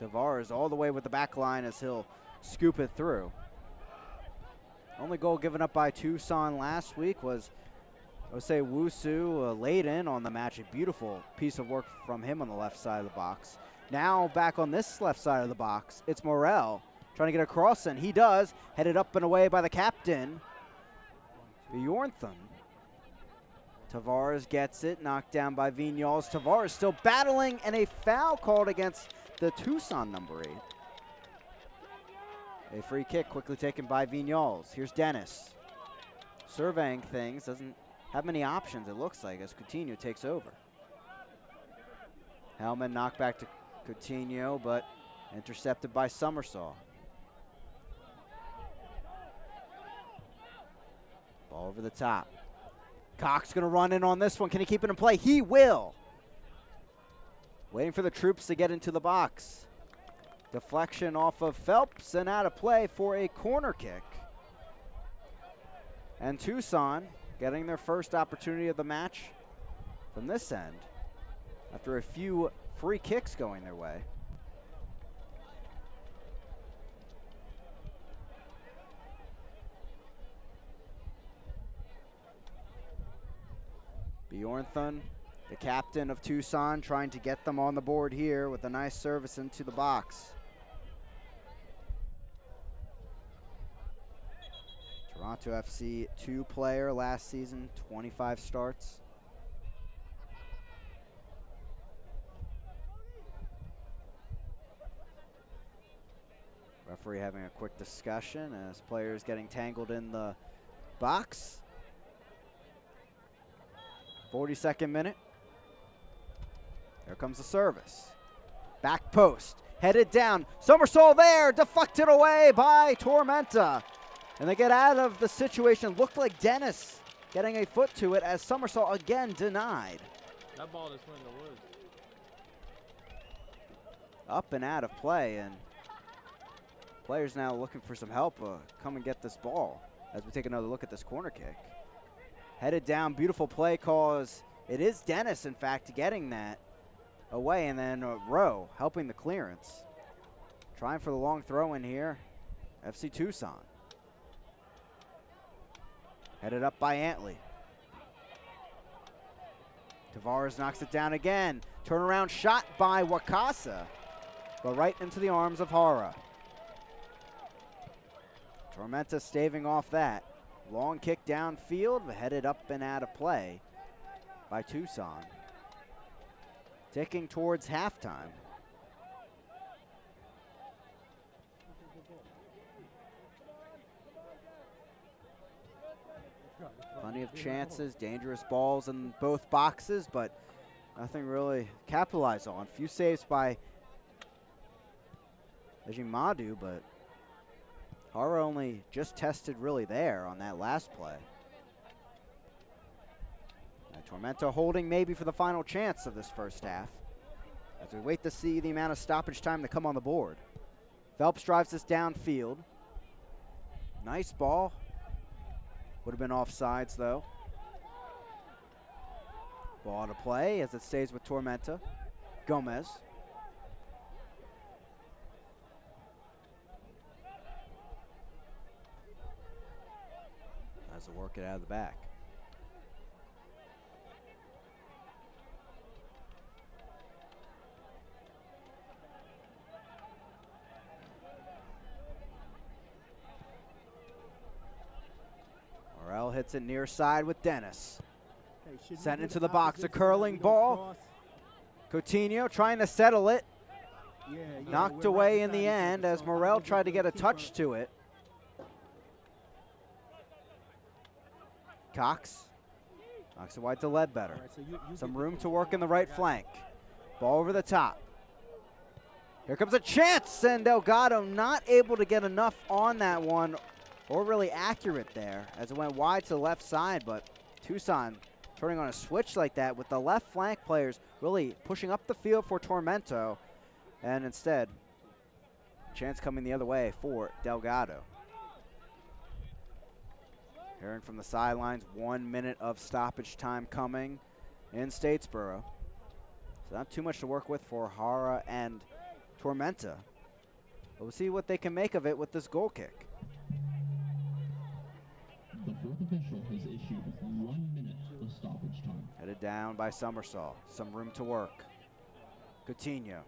Tavares all the way with the back line as he'll scoop it through. Only goal given up by Tucson last week was Osei Wusu, laid in on the match. A beautiful piece of work from him on the left side of the box. Now back on this left side of the box, it's Morel trying to get across, and he does. Headed up and away by the captain, Bjornson. Tavares gets it, knocked down by Vignoles. Tavares still battling, and a foul called against the Tucson number 8. A free kick quickly taken by Vignoles. Here's Dennis. Surveying things, doesn't have many options, it looks like, as Coutinho takes over. Hellman knocked back to Coutinho, but intercepted by Summersaw. Ball over the top. Cox gonna run in on this one. Can he keep it in play? He will. Waiting for the troops to get into the box. Deflection off of Phelps and out of play for a corner kick. And Tucson getting their first opportunity of the match from this end after a few free kicks going their way. Bjornson, the captain of Tucson, trying to get them on the board here with a nice service into the box. Toronto FC 2-player last season, 25 starts. Referee having a quick discussion as players getting tangled in the box. 42nd minute. There comes the service. Back post, headed down. Somersault there, deflected away by Tormenta. And they get out of the situation. Looked like Dennis getting a foot to it as Somersault again denied. That ball just went in the woods. Up and out of play, and players now looking for some help. Come and get this ball as we take another look at this corner kick. Headed down, beautiful play cause. It is Dennis, in fact, getting that away, and then Rowe helping the clearance. Trying for the long throw in here, FC Tucson. Headed up by Antley. Tavares knocks it down again. Turnaround shot by Wakasa, but right into the arms of Hara. Tormenta staving off that. Long kick downfield, headed up and out of play by Tucson. Ticking towards halftime. Plenty of chances, dangerous balls in both boxes, but nothing really capitalized on. Few saves by Ejimadu, but Hara only just tested really there on that last play. And Tormenta holding maybe for the final chance of this first half as we wait to see the amount of stoppage time to come on the board. Phelps drives this downfield. Nice ball. Would have been offsides though. Ball to play as it stays with Tormenta. Gomez. Has to work it out of the back. Gets it near side with Dennis. Hey, sent into the box, a curling ball. Coutinho trying to settle it. Knocked away in the end as Morel tried to get a touch to it. Cox knocks it wide to Ledbetter. Some room to work in the right flank. Ball over the top. Here comes a chance, and Delgado not able to get enough on that one, or really accurate there, as it went wide to the left side, but Tucson turning on a switch like that with the left flank players really pushing up the field for Tormenta, and instead, chance coming the other way for Delgado. Hearing from the sidelines, 1 minute of stoppage time coming in Statesboro. So not too much to work with for Hara and Tormenta. But we'll see what they can make of it with this goal kick. The fourth official has issued 1 minute of stoppage time. Headed down by Summersall. Some room to work. Coutinho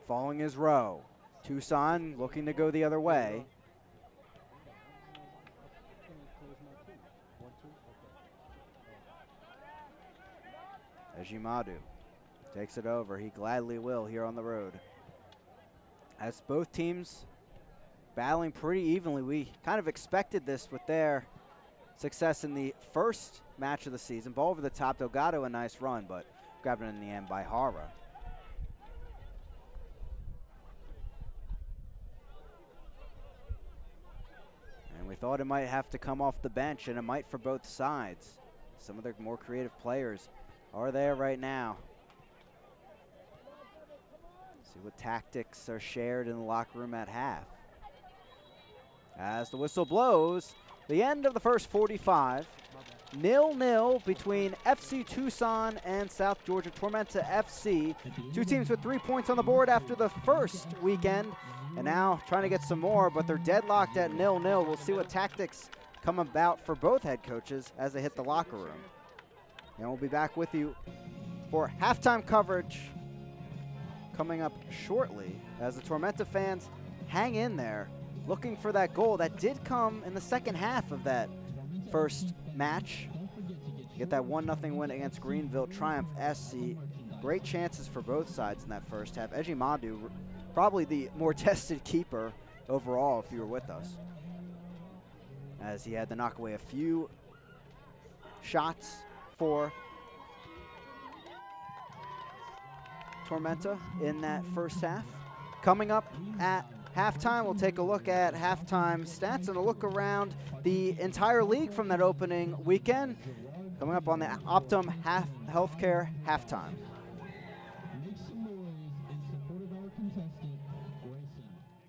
following his row. Tucson looking to go the other way. Ejimadu takes it over. He gladly will here on the road. As both teams battling pretty evenly, we kind of expected this with their success in the first match of the season. Ball over the top. Delgado, a nice run, but grabbed it in the end by Hara. And we thought it might have to come off the bench, and it might for both sides. Some of their more creative players are there right now. See what tactics are shared in the locker room at half. As the whistle blows, the end of the first 45. 0-0 between FC Tucson and South Georgia Tormenta FC. Two teams with 3 points on the board after the first weekend, and now trying to get some more, but they're deadlocked at 0-0. We'll see what tactics come about for both head coaches as they hit the locker room. And we'll be back with you for halftime coverage coming up shortly as the Tormenta fans hang in there looking for that goal that did come in the second half of that first match. Get that 1-0 win against Greenville Triumph SC. Great chances for both sides in that first half. Ejimadu, probably the more tested keeper overall if you were with us, as he had to knock away a few shots for Tormenta in that first half. Coming up at halftime, we'll take a look at halftime stats and a look around the entire league from that opening weekend. Coming up on the Optum Healthcare halftime.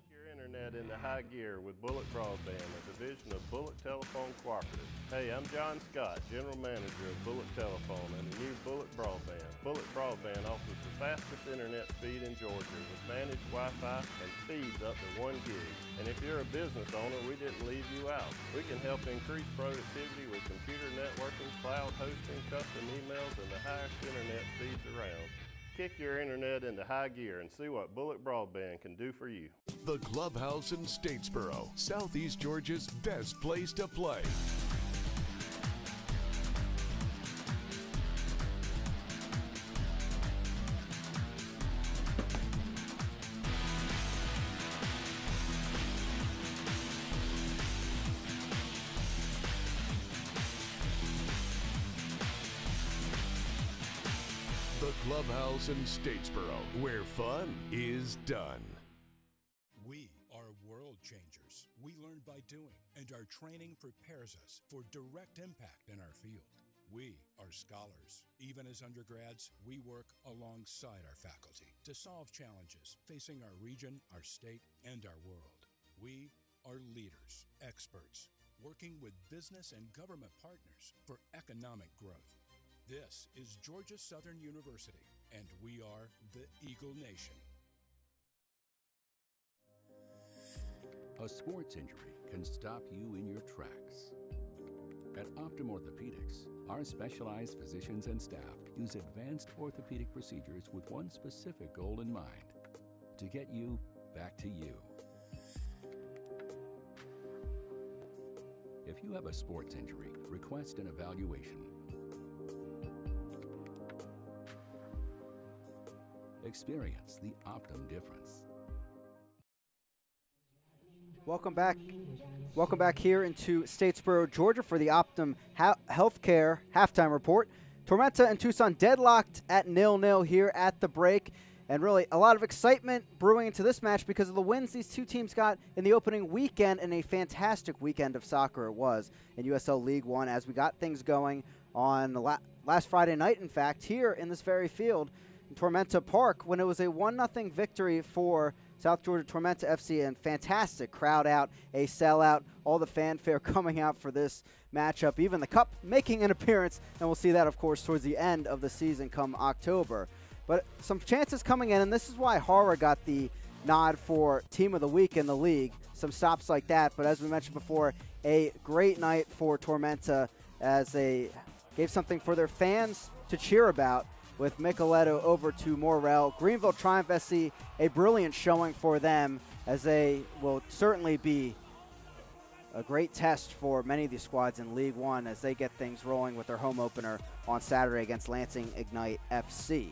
Your internet into high gear with Bullet Broadband, a division of Bullet Telephone Cooperative. Hey, I'm John Scott, General Manager of Bullet Telephone and the new Bullet Broadband. Bullet Broadband offers the fastest internet speed in Georgia with managed Wi-Fi and speeds up to 1 gig. And if you're a business owner, we didn't leave you out. We can help increase productivity with computer networking, cloud hosting, custom emails, and the highest internet speeds around. Kick your internet into high gear and see what Bullet Broadband can do for you. The Clubhouse in Statesboro, Southeast Georgia's best place to play. Clubhouse in Statesboro, where fun is done. We are world changers. We learn by doing, and our training prepares us for direct impact in our field. We are scholars. Even as undergrads, we work alongside our faculty to solve challenges facing our region, our state, and our world. We are leaders, experts, working with business and government partners for economic growth. This is Georgia Southern University, and we are the Eagle Nation. A sports injury can stop you in your tracks. At Optum Orthopedics, our specialized physicians and staff use advanced orthopedic procedures with one specific goal in mind: to get you back to you. If If you have a sports injury, request an evaluation. Experience the Optum difference. Welcome back. Welcome back here into Statesboro, Georgia for the Optum Healthcare halftime report. Tormenta and Tucson deadlocked at 0-0 here at the break. And really a lot of excitement brewing into this match because of the wins these two teams got in the opening weekend, and a fantastic weekend of soccer it was in USL League One as we got things going on the last Friday night, in fact, here in this very field in Tormenta Park when it was a 1-0 victory for South Georgia Tormenta FC, and fantastic crowd out, a sellout, all the fanfare coming out for this matchup, even the cup making an appearance, and we'll see that, of course, towards the end of the season come October. But some chances coming in, and this is why Hara got the nod for Team of the Week in the league, some stops like that. But as we mentioned before, a great night for Tormenta as they gave something for their fans to cheer about with Micheletto over to Morel. Greenville Triumph SC, a brilliant showing for them as they will certainly be a great test for many of these squads in League One as they get things rolling with their home opener on Saturday against Lansing Ignite FC.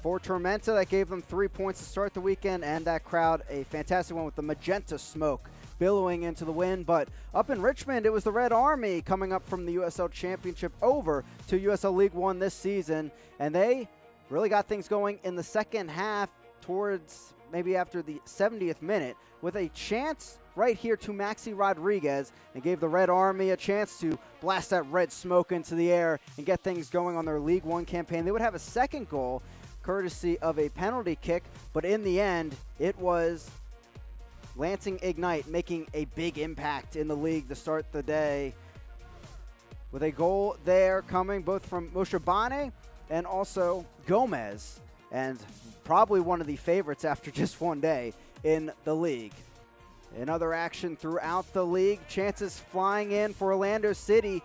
For Tormenta, that gave them 3 points to start the weekend, and that crowd, a fantastic one with the magenta smoke billowing into the wind. But up in Richmond, it was the Red Army coming up from the USL Championship over to USL League One this season, and they really got things going in the second half towards maybe after the 70th minute with a chance right here to Maxi Rodriguez, and gave the Red Army a chance to blast that red smoke into the air and get things going on their League One campaign. They would have a second goal courtesy of a penalty kick, but in the end, it was Lansing Ignite making a big impact in the league to start the day with a goal there coming both from Moshabane and also Gomez, and probably one of the favorites after just one day in the league. In other action throughout the league, chances flying in for Orlando City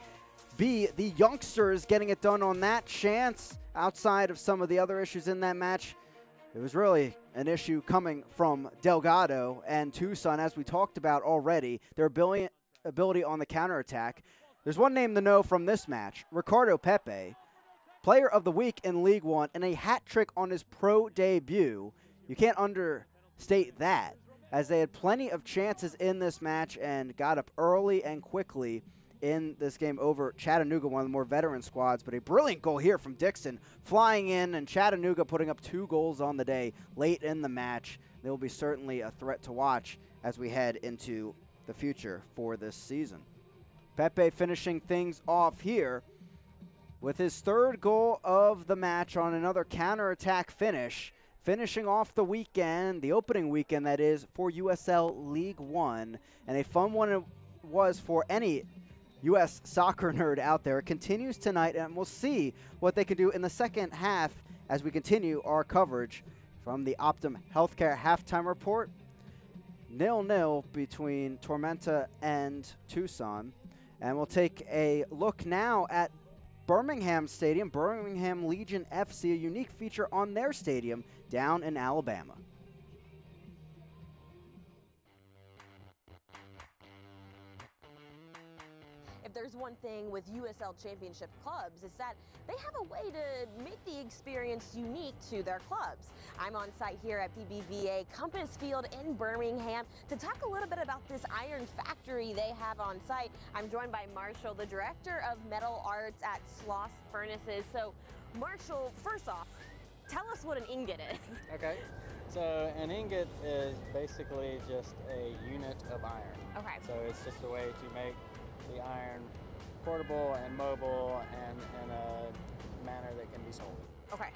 B, the youngsters getting it done on that chance. Outside of some of the other issues in that match, it was really an issue coming from Delgado and Tucson, as we talked about already, their ability on the counterattack. There's one name to know from this match, Ricardo Pepe, player of the week in League One and a hat trick on his pro debut. You can't understate that, as they had plenty of chances in this match and got up early and quickly in this game over Chattanooga, one of the more veteran squads. But a brilliant goal here from Dixon, flying in, and Chattanooga putting up 2 goals on the day late in the match. They will be certainly a threat to watch as we head into the future for this season. Pepe finishing things off here with his 3rd goal of the match on another counterattack finish, finishing off the weekend, the opening weekend that is, for USL League One. And a fun one it was for any U.S. soccer nerd out there. It continues tonight, and we'll see what they can do in the second half as we continue our coverage from the Optum Healthcare halftime report. 0-0 between Tormenta and Tucson. And we'll take a look now at Birmingham Stadium, Birmingham Legion FC, a unique feature on their stadium down in Alabama. If there's one thing with USL Championship clubs, is that they have a way to make the experience unique to their clubs. I'm on site here at BBVA Compass Field in Birmingham to talk a little bit about this iron factory they have on site. I'm joined by Marshall, the director of metal arts at Sloss Furnaces. So, Marshall, first off, tell us what an ingot is. Okay. So an ingot is basically just a unit of iron. Okay. So it's just a way to make the iron portable and mobile and in a manner that can be sold. Okay.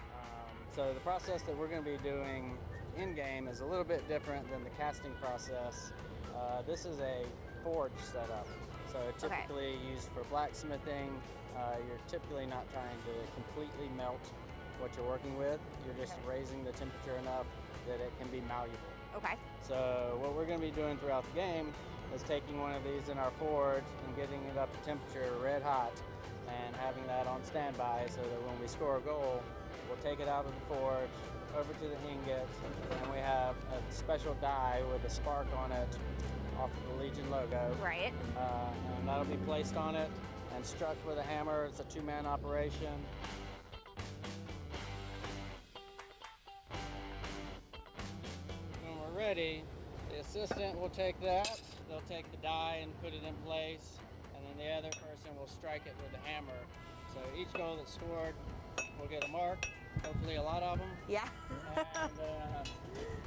So the process that we're going to be doing in-game is a little bit different than the casting process. This is a forge setup. So typically used for blacksmithing. You're typically not trying to completely melt what you're working with. You're just raising the temperature enough that it can be malleable. Okay. So what we're going to be doing throughout the game is taking one of these in our forge and getting it up to temperature red hot and having that on standby so that when we score a goal, we'll take it out of the forge, over to the ingot, and we have a special die with a spark on it off of the Legion logo. Right. And that'll be placed on it and struck with a hammer. It's a two-man operation. When we're ready, the assistant will take that. They'll take the die and put it in place, and then the other person will strike it with a hammer. So each goal that's scored will get a mark, hopefully a lot of them. Yeah. And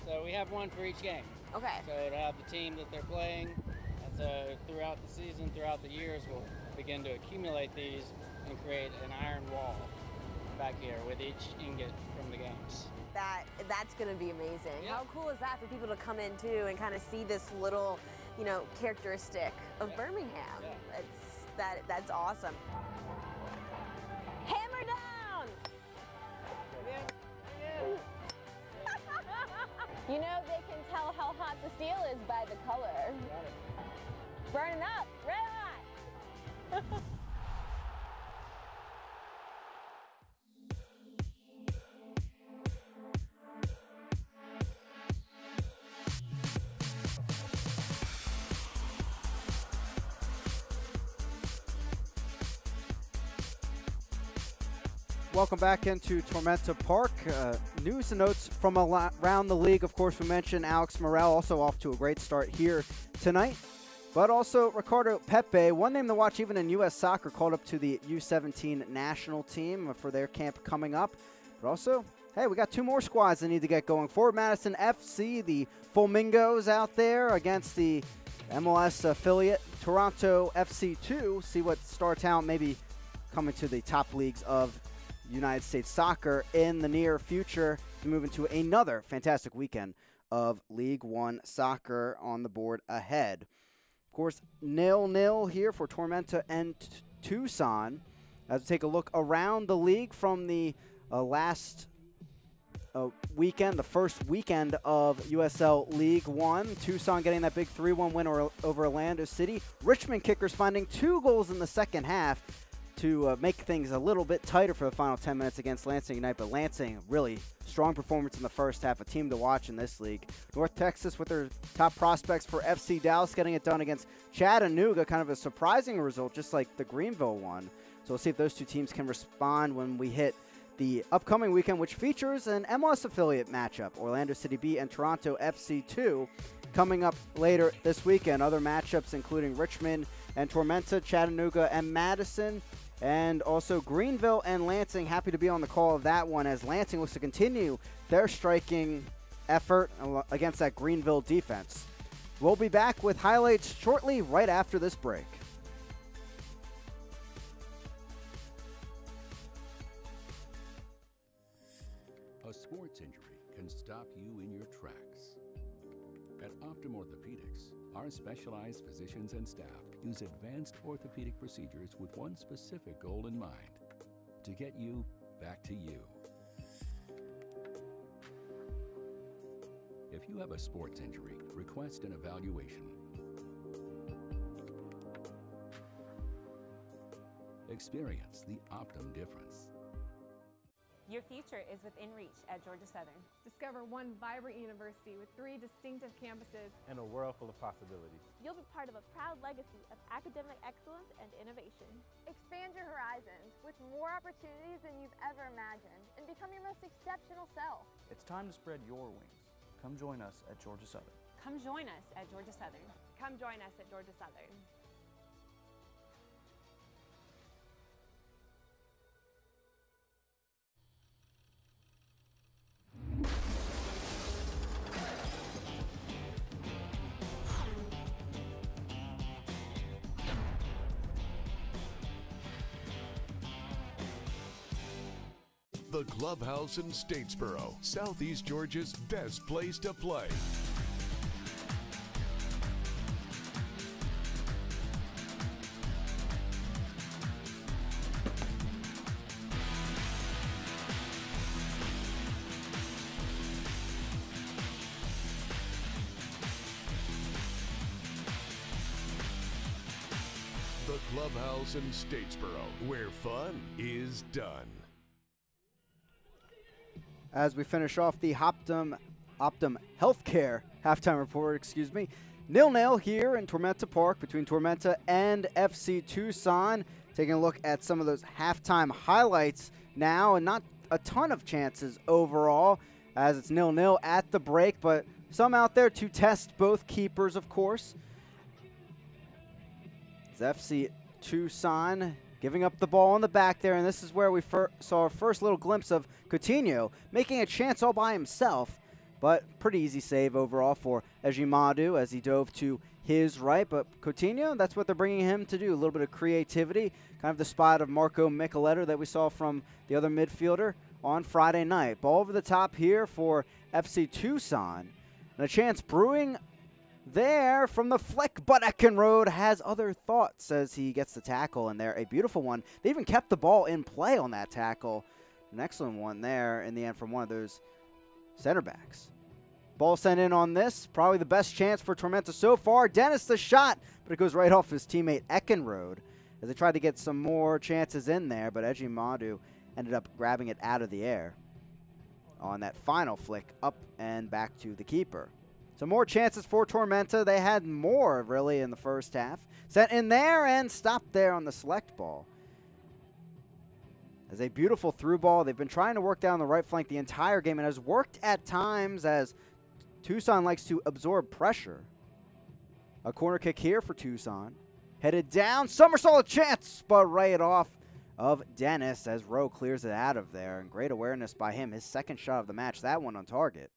so we have one for each game. Okay. So to have the team that they're playing, and so throughout the season, throughout the years, we'll begin to accumulate these and create an iron wall back here with each ingot from the games. That's going to be amazing. Yep. How cool is that for people to come in too and kind of see this little, you know, characteristic of Birmingham? Yeah. That's awesome. Hammer down! You know, they can tell how hot the steel is by the color. Burning up, red hot. Welcome back into Tormenta Park. News and notes from around the league. Of course, we mentioned Alex Morel, also off to a great start here tonight. But also Ricardo Pepe, one name to watch even in U.S. soccer, called up to the U17 national team for their camp coming up. But also, hey, we got two more squads that need to get going forward. Madison FC, the Flamingos out there against the MLS affiliate Toronto FC2. See what star talent maybe coming to the top leagues of United States soccer in the near future to move into another fantastic weekend of League One soccer on the board ahead. Of course, 0-0 here for Tormenta and Tucson. As we take a look around the league from the last weekend, the first weekend of USL League One. Tucson getting that big 3-1 win over Orlando City. Richmond Kickers finding 2 goals in the second half to make things a little bit tighter for the final 10 minutes against Lansing United. But Lansing, really strong performance in the first half, a team to watch in this league. North Texas with their top prospects for FC Dallas getting it done against Chattanooga, kind of a surprising result, just like the Greenville one. So we'll see if those two teams can respond when we hit the upcoming weekend, which features an MLS affiliate matchup, Orlando City B and Toronto FC2, coming up later this weekend. Other matchups including Richmond and Tormenta, Chattanooga and Madison, and also Greenville and Lansing. Happy to be on the call of that one, as Lansing looks to continue their striking effort against that Greenville defense. We'll be back with highlights shortly, right after this break. A sports injury can stop you in your tracks. At Optum Orthopedics, our specialized physicians and staff use advanced orthopedic procedures with one specific goal in mind: to get you back to you. If you have a sports injury, request an evaluation. Experience the Optum difference. Your future is within reach at Georgia Southern. Discover one vibrant university with 3 distinctive campuses and a world full of possibilities. You'll be part of a proud legacy of academic excellence and innovation. Expand your horizons with more opportunities than you've ever imagined and become your most exceptional self. It's time to spread your wings. Come join us at Georgia Southern. Come join us at Georgia Southern. Come join us at Georgia Southern. The Clubhouse in Statesboro, Southeast Georgia's best place to play. The Clubhouse in Statesboro, where fun is done. As we finish off the Optum Healthcare halftime report, 0-0 here in Tormenta Park between Tormenta and FC Tucson. Taking a look at some of those halftime highlights now, and not a ton of chances overall as it's 0-0 at the break, but some out there to test both keepers, of course. It's FC Tucson giving up the ball on the back there, and this is where we saw our first little glimpse of Coutinho making a chance all by himself, but pretty easy save overall for Ejimadu as he dove to his right. But Coutinho, that's what they're bringing him to do, a little bit of creativity, kind of the spot of Marco Micheletto that we saw from the other midfielder on Friday night. Ball over the top here for FC Tucson, and a chance brewing there from the flick, but Eckenrode has other thoughts as he gets the tackle in there. A beautiful one. They even kept the ball in play on that tackle. An excellent one there in the end from one of those center backs. Ball sent in on this. Probably the best chance for Tormenta so far. Dennis the shot, but it goes right off his teammate Eckenrode as they tried to get some more chances in there, but Ejimadu ended up grabbing it out of the air on that final flick up and back to the keeper. So more chances for Tormenta. They had more, really, in the first half. Sent in there and stopped there on the select ball. As a beautiful through ball. They've been trying to work down the right flank the entire game and has worked at times as Tucson likes to absorb pressure. A corner kick here for Tucson. Headed down. Somersault chance, but right off of Dennis as Rowe clears it out of there. And great awareness by him. His second shot of the match. That one on target,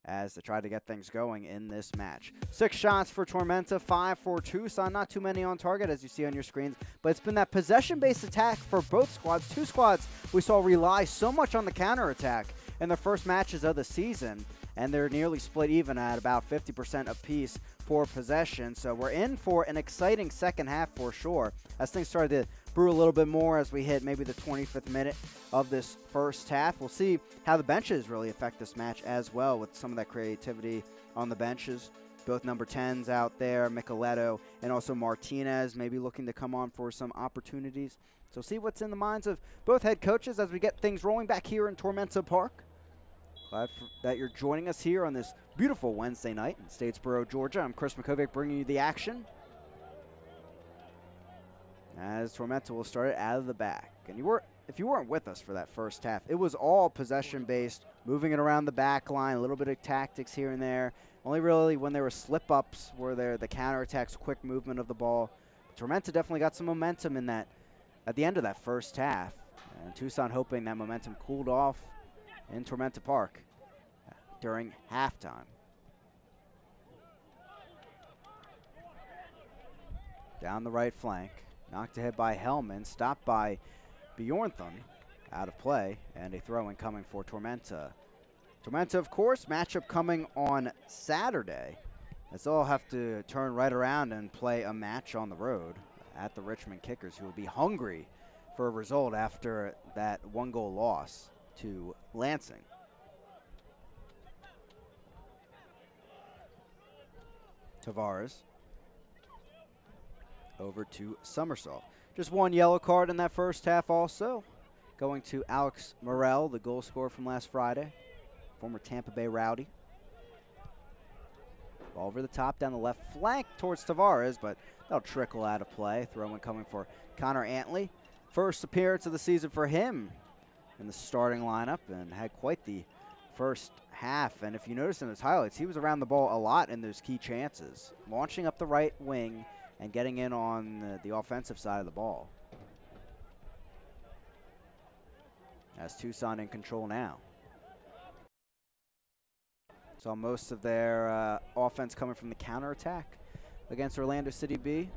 as they try to get things going in this match. 6 shots for Tormenta, 5 for Tucson. Not too many on target, as you see on your screens, but it's been that possession-based attack for both squads. Two squads we saw rely so much on the counterattack in their first matches of the season, and they're nearly split even at about 50% apiece for possession. So we're in for an exciting second half for sure, as things started to brew a little bit more as we hit maybe the 25th minute of this first half. We'll see how the benches really affect this match as well, with some of that creativity on the benches. Both number 10s out there, Micheletto and also Martinez, maybe looking to come on for some opportunities. So see what's in the minds of both head coaches as we get things rolling back here in Tormenta Park. Glad that you're joining us here on this beautiful Wednesday night in Statesboro, Georgia. I'm Chris Makovic bringing you the action, as Tormenta will start it out of the back. And if you weren't with us for that first half, it was all possession-based, moving it around the back line, a little bit of tactics here and there. Only really when there were slip-ups were there the counterattacks, quick movement of the ball. Tormenta definitely got some momentum in that at the end of that first half. And Tucson hoping that momentum cooled off in Tormenta Park during halftime. Down the right flank. Knocked ahead by Hellman, stopped by Bjornthon, out of play, and a throw-in coming for Tormenta. Tormenta, of course, matchup coming on Saturday, as they'll have to turn right around and play a match on the road at the Richmond Kickers, who will be hungry for a result after that 1-goal loss to Lansing. Tavares over to Somersault. Just one yellow card in that first half also, going to Alex Morel, the goal scorer from last Friday, former Tampa Bay Rowdy. Ball over the top, down the left flank towards Tavares, but that'll trickle out of play. Throw-in coming for Connor Antley. First appearance of the season for him in the starting lineup, and had quite the first half. And if you notice in his highlights, he was around the ball a lot in those key chances, launching up the right wing and getting in on the offensive side of the ball. As Tucson in control now. Saw most of their offense coming from the counterattack against Orlando City B.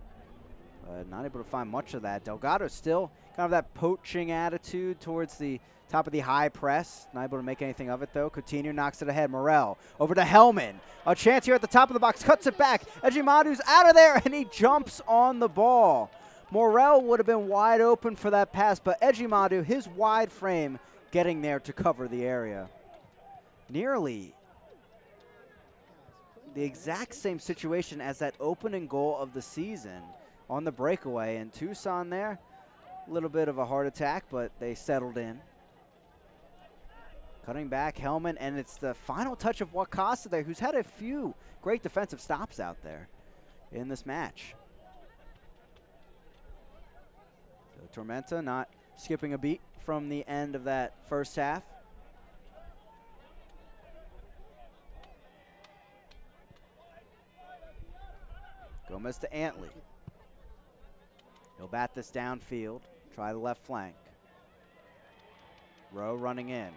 Not able to find much of that. Delgado still kind of that poaching attitude towards the top of the high press. Not able to make anything of it, though. Coutinho knocks it ahead. Morel over to Hellman. A chance here at the top of the box. Cuts it back. Ejimadu's out of there, and he jumps on the ball. Morel would have been wide open for that pass, but Ejimadu, his wide frame, getting there to cover the area. Nearly the exact same situation as that opening goal of the season on the breakaway. And Tucson there, a little bit of a heart attack, but they settled in. Cutting back, Hellman, and it's the final touch of Wakasa there, who's had a few great defensive stops out there in this match. So Tormenta not skipping a beat from the end of that first half. Gomez to Antley. He'll bat this downfield, try the left flank. Rowe running in.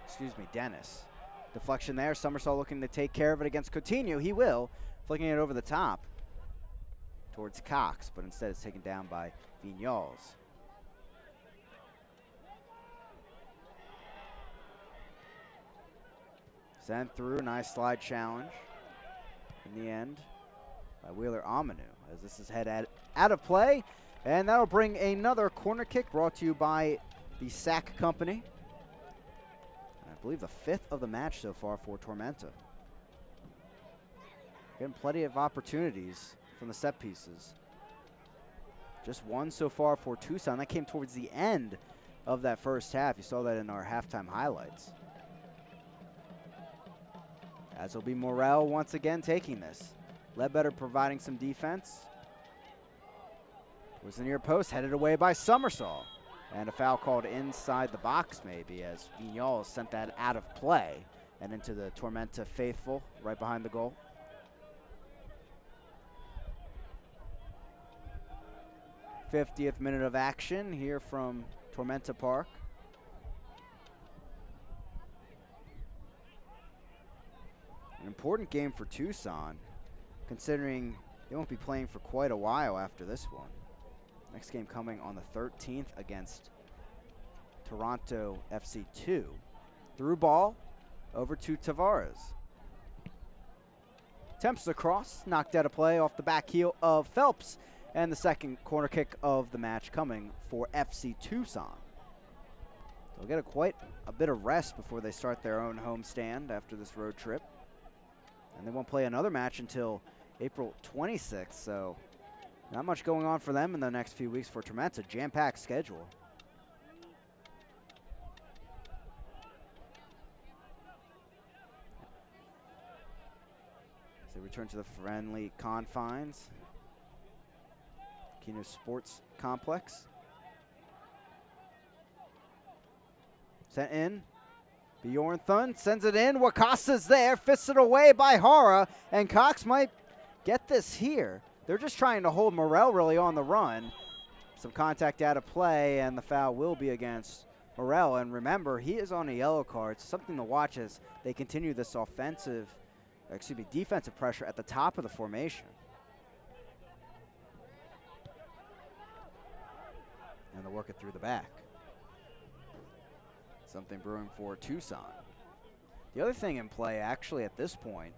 Excuse me, Dennis. Deflection there, Somersault looking to take care of it against Coutinho. He will, flicking it over the top towards Cox, but instead it's taken down by Vignals. Sent through, nice slide challenge in the end by Wheeler Amanu, as this is head out of play, and that'll bring another corner kick brought to you by the Sack Company. I believe the 5th of the match so far for Tormenta. Getting plenty of opportunities from the set pieces. Just one so far for Tucson. That came towards the end of that first half. You saw that in our halftime highlights. As will be Morel once again taking this. Ledbetter providing some defense. Was the near post, headed away by Somersault. And a foul called inside the box maybe, as Vignals sent that out of play and into the Tormenta faithful right behind the goal. '50th minute of action here from Tormenta Park. An important game for Tucson, considering they won't be playing for quite a while after this one. Next game coming on the 13th against Toronto FC2. Through ball over to Tavares. Attempts the cross, knocked out of play off the back heel of Phelps, and the second corner kick of the match coming for FC Tucson. They'll get quite a bit of rest before they start their own home stand after this road trip. And they won't play another match until April 26th, so not much going on for them in the next few weeks for Tormenta. Jam-packed schedule. As they return to the friendly confines. Keno Sports Complex. Sent in. Bjorn Thun sends it in. Wakasa's there. Fisted away by Hara. And Cox might get this here. They're just trying to hold Morel really on the run. Some contact out of play, and the foul will be against Morel. And remember, he is on a yellow card. Something to watch as they continue this defensive pressure at the top of the formation. And they'll work it through the back. Something brewing for Tucson. The other thing in play, actually, at this point,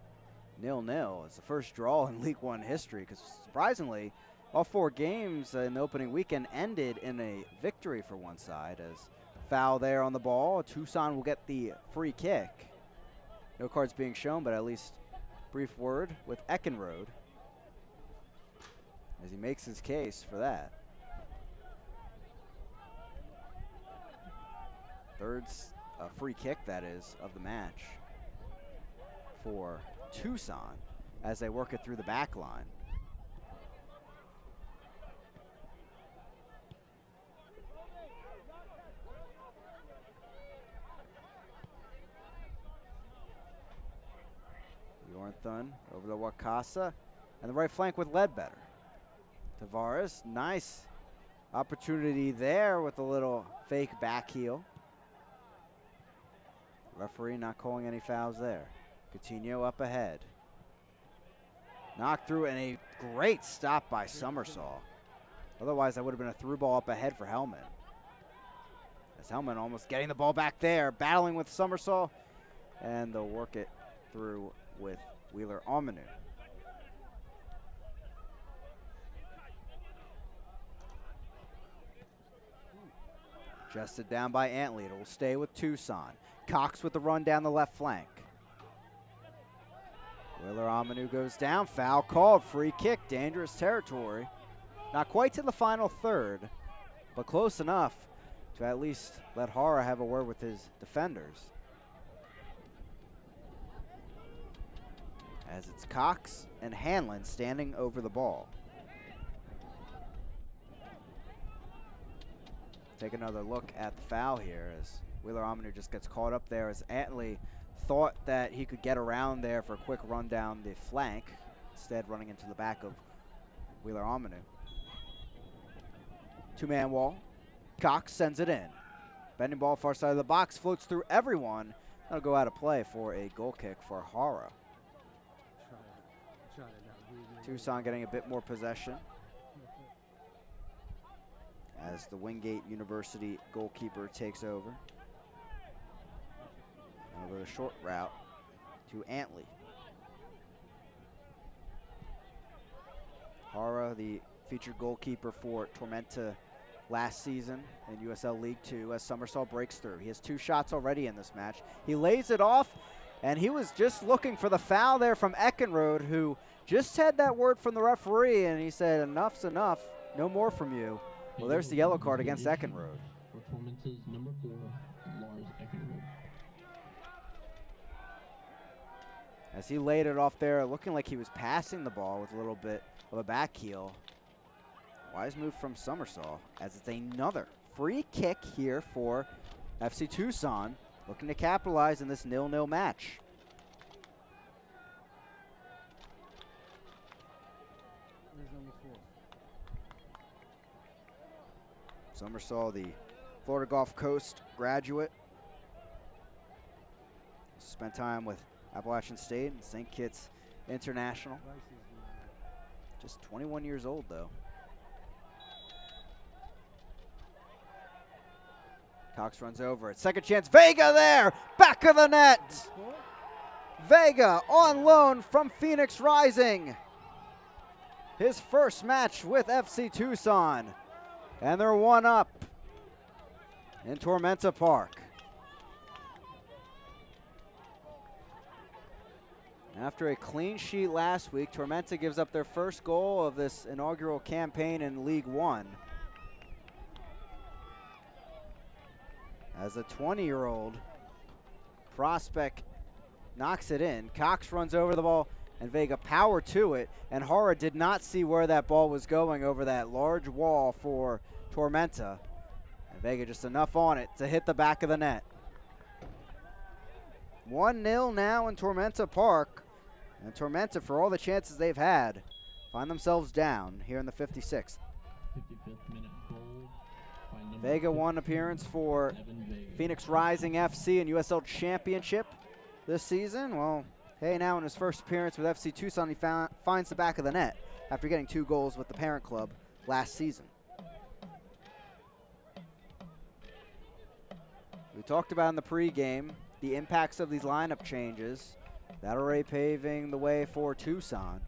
0-0. It's the first draw in League One history, because surprisingly, all 4 games in the opening weekend ended in a victory for one side. As foul there on the ball, Tucson will get the free kick. No cards being shown, but at least brief word with Eckenrode as he makes his case for that. Third free kick, that is, of the match for Tucson as they work it through the back line. Bjornthun over to Wakasa, and the right flank with Ledbetter. Tavares, nice opportunity there with a little fake back heel. Referee not calling any fouls there. Coutinho up ahead. Knocked through, and a great stop by Somersault. Otherwise, that would have been a through ball up ahead for Hellman. As Hellman almost getting the ball back there, battling with Somersault, and they'll work it through with Wheeler Amanu. Adjusted down by Antley. It will stay with Tucson. Cox with the run down the left flank. Wheeler Amanu goes down. Foul called. Free kick. Dangerous territory. Not quite to the final third, but close enough to at least let Hara have a word with his defenders. as it's Cox and Hanlon standing over the ball. Take another look at the foul here as Wheeler-Amanu just gets caught up there as Antley thought that he could get around there for a quick run down the flank, instead running into the back of Wheeler-Amanu. Two-man wall. Cox sends it in. Bending ball far side of the box, floats through everyone. That'll go out of play for a goal kick for Hara. Tucson getting a bit more possession as the Wingate University goalkeeper takes over. Over the short route to Antley. Hara, the featured goalkeeper for Tormenta last season in USL League 2, as Summersall breaks through. He has 2 shots already in this match. He lays it off, and he was just looking for the foul there from Eckenrode, who just had that word from the referee, and he said, enough's enough, no more from you. Well, there's the yellow card against Eckenrode. For Tormenta's number 4, Lars Eckenrode. As he laid it off there, looking like he was passing the ball with a little bit of a back heel. Wise move from Summersall, as it's another free kick here for FC Tucson, looking to capitalize in this 0-0 match. Summersall, the Florida Gulf Coast graduate, spent time with Appalachian State and St. Kitts International. Just 21 years old, though. Cox runs over it. Second chance. Vega there. Back of the net. Vega on loan from Phoenix Rising. His first match with FC Tucson. And they're 1 up in Tormenta Park. After a clean sheet last week, Tormenta gives up their first goal of this inaugural campaign in League 1. As a 20-year-old prospect knocks it in, Cox runs over the ball, and Vega power to it, and Hara did not see where that ball was going over that large wall for Tormenta. And Vega just enough on it to hit the back of the net. 1-0 now in Tormenta Park. And Tormenta, for all the chances they've had, find themselves down here in the 56th. 55th minute goal by number Vega, 1 appearance for Phoenix Rising FC in USL Championship this season. Well, hey, now in his first appearance with FC Tucson, he finds the back of the net after getting 2 goals with the parent club last season. We talked about in the pregame the impacts of these lineup changes. That already paving the way for Tucson.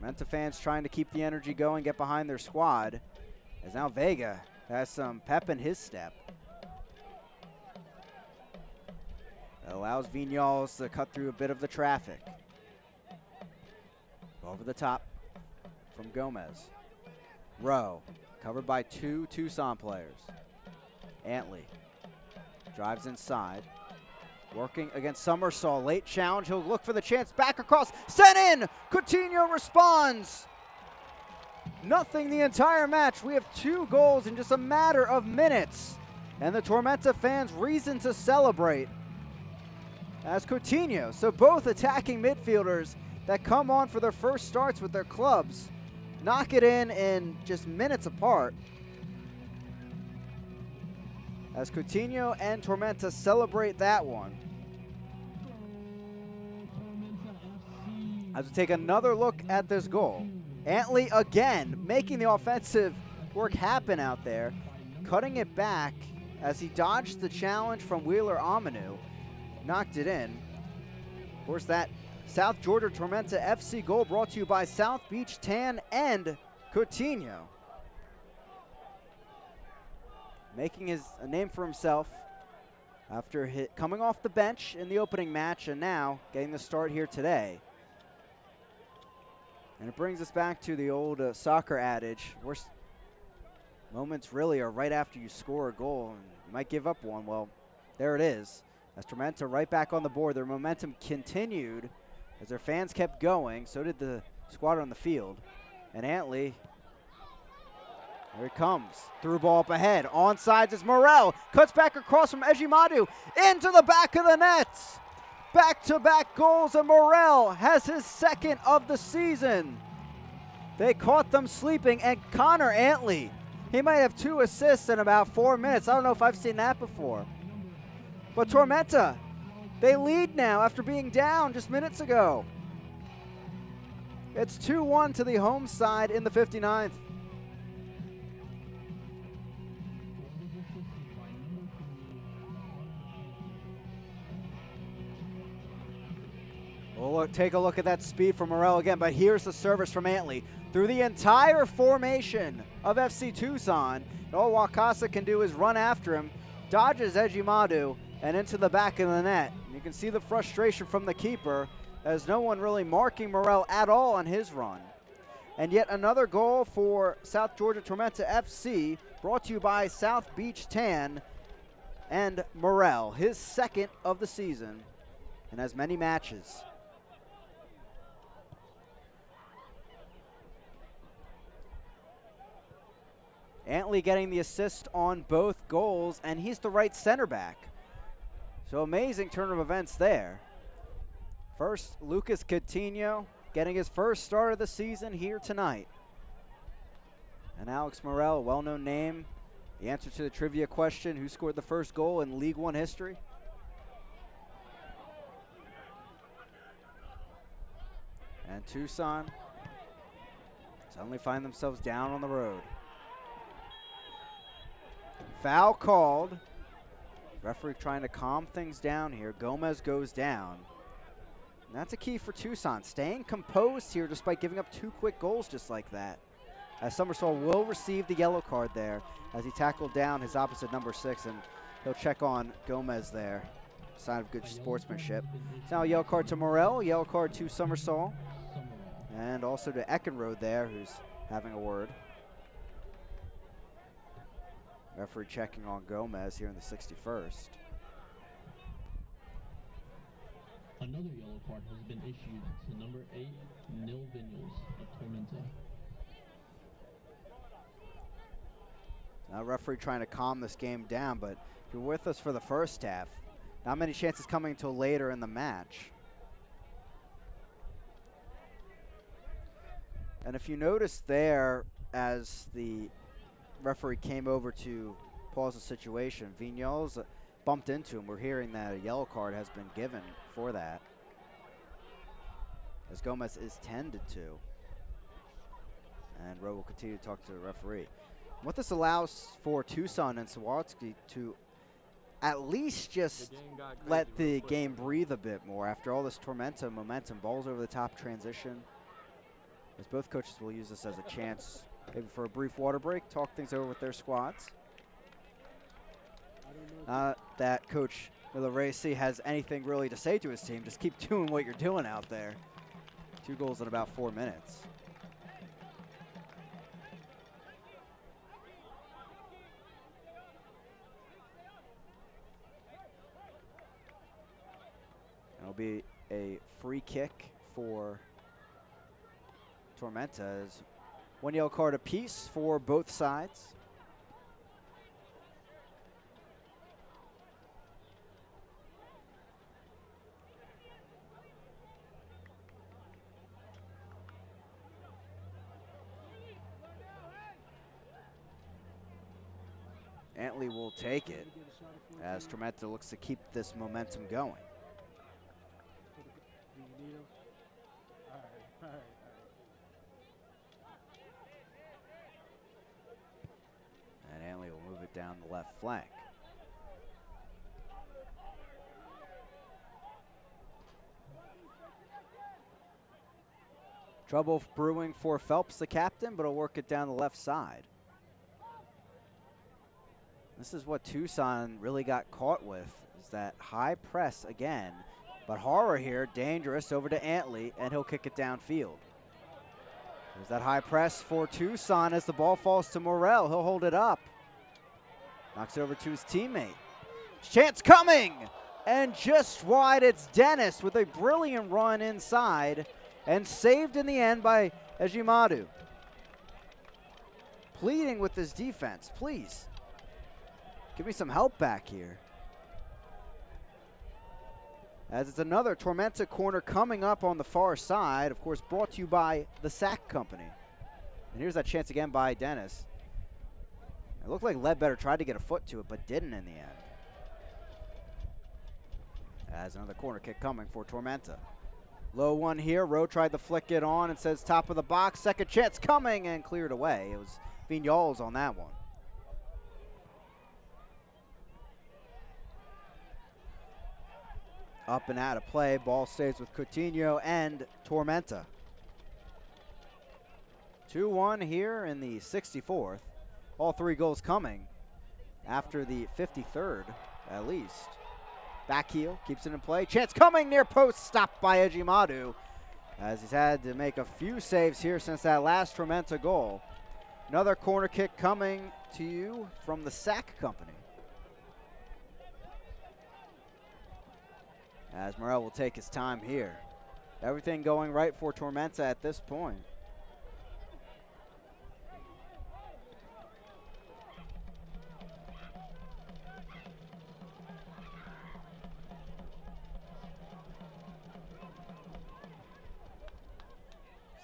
Tormenta fans trying to keep the energy going, get behind their squad, as now Vega has some pep in his step. That allows Viñals to cut through a bit of the traffic. Over the top from Gomez. Rowe, covered by 2 Tucson players. Antley drives inside. Working against Summersall. Late challenge. He'll look for the chance. Back across. Sent in. Coutinho responds. Nothing the entire match. We have 2 goals in just a matter of minutes. And the Tormenta fans reason to celebrate. As Coutinho. So both attacking midfielders that come on for their first starts with their clubs knock it in just minutes apart. As Coutinho and Tormenta celebrate that one. As we take another look at this goal. Antley again making the offensive work happen out there. Cutting it back as he dodged the challenge from Wheeler-Amanu. Knocked it in. Of course, that South Georgia Tormenta FC goal brought to you by South Beach Tan and Coutinho. Making a name for himself after coming off the bench in the opening match and now getting the start here today. And it brings us back to the old soccer adage, worst moments really are right after you score a goal and you might give up one. Well, there it is. As Tormenta right back on the board. Their momentum continued as their fans kept going. So did the squad on the field. And Antley, here it comes. Through ball up ahead. Onsides is Morrell. Cuts back across from Ejimadu into the back of the net. Back-to-back goals, and Morrell has his second of the season. They caught them sleeping, and Connor Antley, he might have 2 assists in about 4 minutes. I don't know if I've seen that before. But Tormenta, they lead now after being down just minutes ago. It's 2-1 to the home side in the 59th. Well, look, take a look at that speed from Morrell again, but here's the service from Antley. Through the entire formation of FC Tucson, all Wakasa can do is run after him, dodges Ejimadu, and into the back of the net. You can see the frustration from the keeper, as no one really marking Morrell at all on his run. And yet another goal for South Georgia Tormenta FC, brought to you by South Beach Tan and Morrell, his second of the season, and has many matches. Antley getting the assist on both goals, and he's the right center back. So amazing turn of events there. First, Lucas Coutinho getting his first start of the season here tonight. And Alex Morrell, a well-known name. The answer to the trivia question, who scored the first goal in League One history? And Tucson suddenly find themselves down on the road. Foul called. Referee trying to calm things down here. Gomez goes down. And that's a key for Tucson, staying composed here despite giving up 2 quick goals just like that. As Summersall will receive the yellow card there as he tackled down his opposite number 6, and he'll check on Gomez there. Sign of good sportsmanship. Now a yellow card to Morrell, yellow card to Summersall, and also to Eckenrode there, who's having a word. Referee checking on Gomez here in the 61st. Another yellow card has been issued to number 8, Nil Vinyals of Tormenta. Now referee trying to calm this game down, but if you're with us for the first half, not many chances coming until later in the match. And if you notice there, as the referee came over to pause the situation, Vinyals bumped into him. We're hearing that a yellow card has been given for that, as Gomez is tended to. And Rowe will continue to talk to the referee. What this allows for Tucson and Sawatsky to at least just let the game breathe a bit more after all this Tormenta momentum. Balls over the top transition, as both coaches will use this as a chance maybe for a brief water break, talk things over with their squads. That Coach Milaresi has anything really to say to his team. Just keep doing what you're doing out there. 2 goals in about 4 minutes. It'll be a free kick for Tormenta. 1 yellow card apiece for both sides. Antley will take it as Tormenta looks to keep this momentum going. And Antley will move it down the left flank. Trouble brewing for Phelps, the captain, but he'll work it down the left side. This is what Tucson really got caught with, is that high press again. But Horror here, dangerous, over to Antley, and he'll kick it downfield. There's that high press for Tucson as the ball falls to Morrell. He'll hold it up. Knocks it over to his teammate. Chance coming! And just wide, it's Dennis with a brilliant run inside and saved in the end by Ejimadu. Pleading with his defense, please. Give me some help back here. As it's another Tormenta corner coming up on the far side, of course brought to you by the Sack Company. And here's that chance again by Dennis. It looked like Ledbetter tried to get a foot to it, but didn't in the end. As another corner kick coming for Tormenta. Low one here, Rowe tried to flick it on and says top of the box, second chance coming and cleared away. It was Vignoles on that one. Up and out of play, ball stays with Coutinho and Tormenta. 2-1 here in the 64th. All three goals coming after the 53rd, at least. Back heel, keeps it in play. Chance coming, near post, stopped by Ejimadu, as he's had to make a few saves here since that last Tormenta goal. Another corner kick coming to you from the Sack Company. As Morel will take his time here. Everything going right for Tormenta at this point.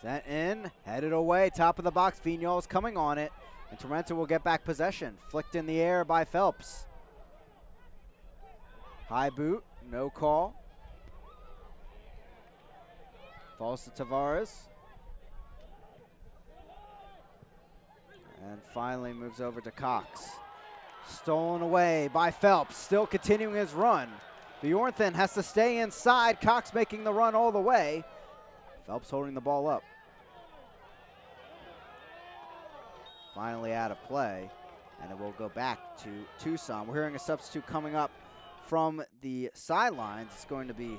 Sent in, headed away, top of the box. Vignoles coming on it, and Tormenta will get back possession. Flicked in the air by Phelps. High boot, no call. Falls to Tavares. And finally moves over to Cox. Stolen away by Phelps, still continuing his run. Bjornthen has to stay inside. Cox making the run all the way. Phelps holding the ball up. Finally out of play, and it will go back to Tucson. We're hearing a substitute coming up from the sidelines. It's going to be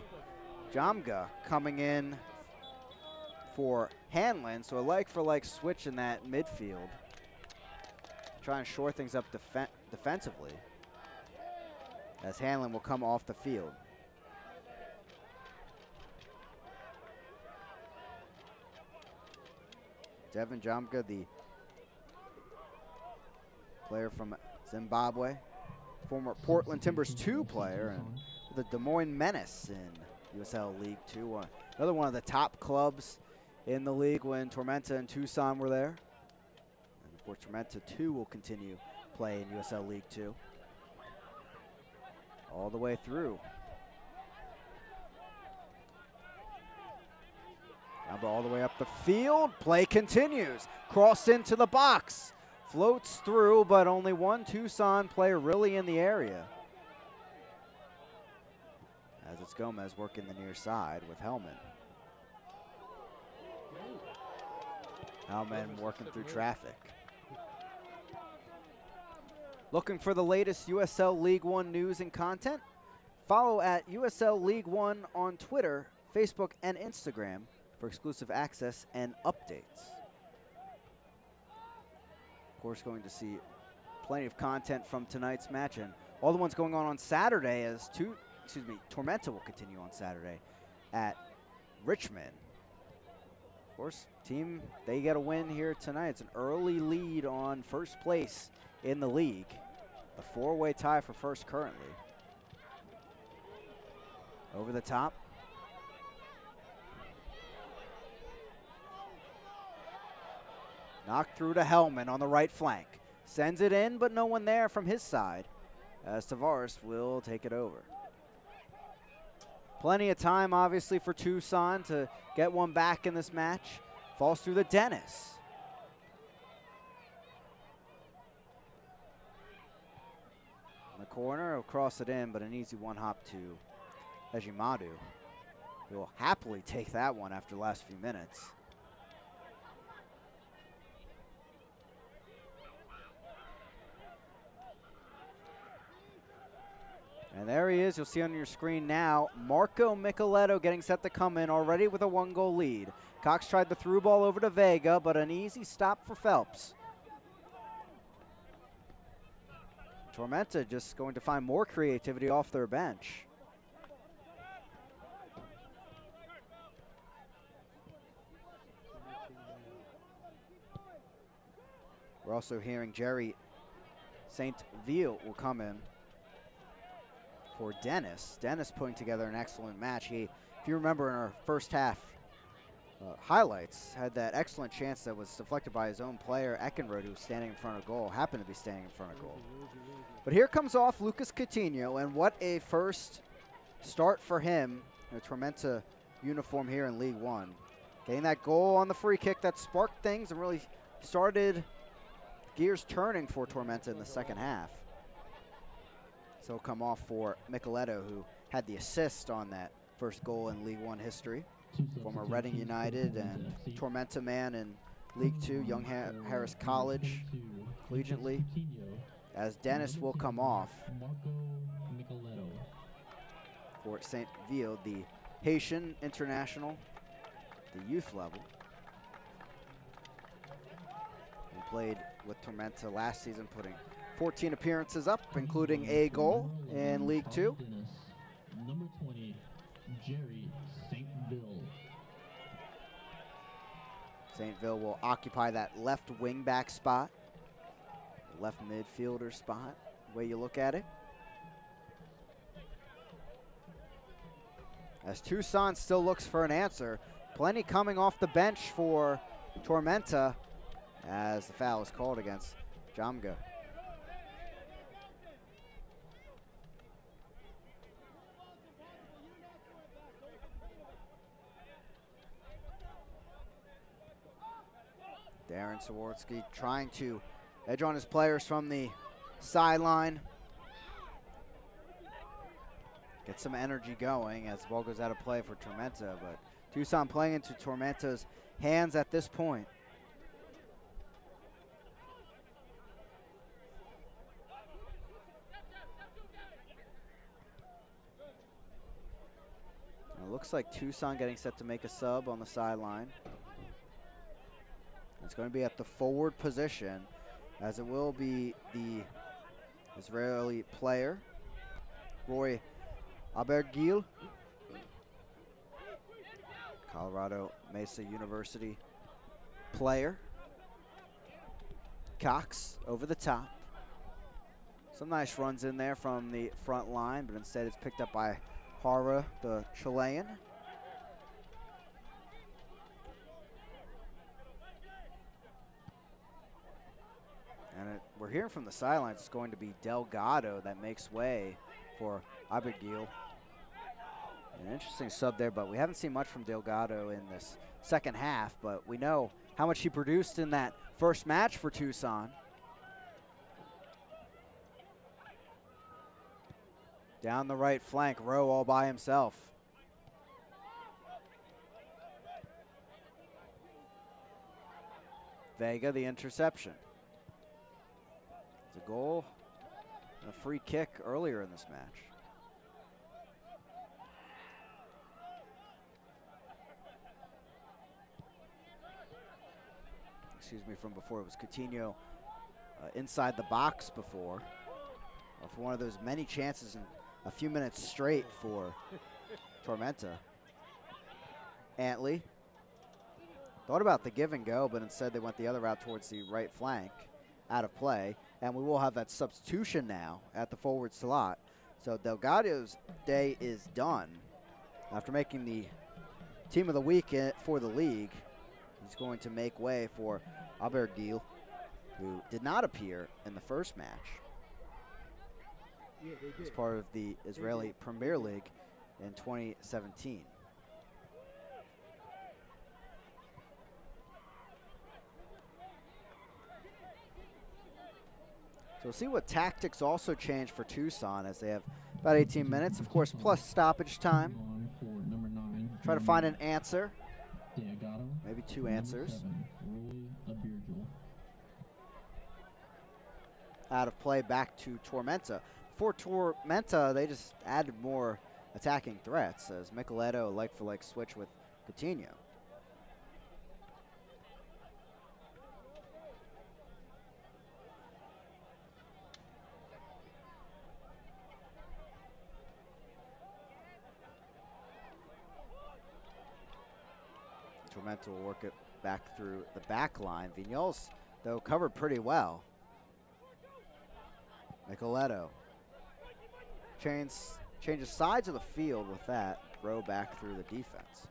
Jamga coming in for Hanlon, so a like-for-like switch in that midfield. Try and shore things up defensively, as Hanlon will come off the field. Devin Jamga, the player from Zimbabwe, former Portland Timbers 2 player, and the Des Moines Menace in USL League 2. Another one of the top clubs in the league when Tormenta and Tucson were there. And of course, Tormenta 2 will continue play in USL League 2. All the way through. Now all the way up the field. Play continues. Cross into the box. Floats through, but only one Tucson player really in the area. As it's Gomez working the near side with Hellman. Hellman working through traffic. Looking for the latest USL League One news and content? Follow at USL League One on Twitter, Facebook, and Instagram for exclusive access and updates. Of course, going to see plenty of content from tonight's match and all the ones going on Saturday, as Tormenta will continue on Saturday at Richmond. Of course, team, they get a win here tonight. It's an early lead on first place in the league. The four-way tie for first currently. Over the top. Knocked through to Hellman on the right flank. Sends it in, but no one there from his side, as Tavares will take it over. Plenty of time, obviously, for Tucson to get one back in this match. Falls through to Dennis. In the corner, he'll cross it in, but an easy one-hop to Ejimadu. He will happily take that one after the last few minutes. And there he is. You'll see on your screen now, Marco Micheletto getting set to come in already with a 1-goal lead. Cox tried the through ball over to Vega, but an easy stop for Phelps. Tormenta just going to find more creativity off their bench. also hearing Jerry St. Ville will come in for Dennis. Dennis putting together an excellent match. He, if you remember in our first half highlights, had that excellent chance that was deflected by his own player, Eckenrode, who was standing in front of goal, happened to be standing in front of goal. But here comes off Lucas Coutinho, and what a first start for him in a Tormenta uniform here in League One. Getting that goal on the free kick that sparked things and really started gears turning for Tormenta in the second half. So come off for Micheletto, who had the assist on that first goal in League One history. Former Reading United and Tormenta man in League Two, Young Harris College, collegiately. As Dennis will come off for St. Ville, the Haitian international, the youth level. He played with Tormenta last season, putting 14 appearances up, including a goal in League Two. Number 20, Jerry St. Ville. St. Ville will occupy that left wing back spot, left midfielder spot, the way you look at it. As Tucson still looks for an answer, plenty coming off the bench for Tormenta as the foul is called against Jamga. Darren Sawarski trying to edge on his players from the sideline. Get some energy going as the ball goes out of play for Tormenta, but Tucson playing into Tormenta's hands at this point. And it looks like Tucson getting set to make a sub on the sideline. It's going to be at the forward position, as it will be the Israeli player, Roy Abergil, Colorado Mesa University player. Cox over the top. Some nice runs in there from the front line, but instead it's picked up by Hara, the Chilean. And we're hearing from the sidelines it's going to be Delgado that makes way for Abigail. An interesting sub there, but we haven't seen much from Delgado in this second half, but we know how much he produced in that first match for Tucson. Down the right flank, Rowe all by himself. Vega, the interception. It's a goal and a free kick earlier in this match. Excuse me, from before it was Coutinho inside the box before. For one of those many chances in a few minutes straight for Tormenta. Antley thought about the give and go, but instead they went the other route towards the right flank, out of play. And we will have that substitution now at the forward slot. So Delgado's day is done. After making the team of the week for the league, he's going to make way for Abergil, who did not appear in the first match. As part of the Israeli Premier League in 2017. So we'll see what tactics also change for Tucson as they have about 18 minutes, of course, plus stoppage time. Try to find an answer, maybe two answers. Out of play back to Tormenta. For Tormenta, they just added more attacking threats as Micheletto like-for-like switch with Coutinho. Tormenta will work it back through the back line. Vignol's though covered pretty well. Nicoletto changes sides of the field with that throw back through the defense.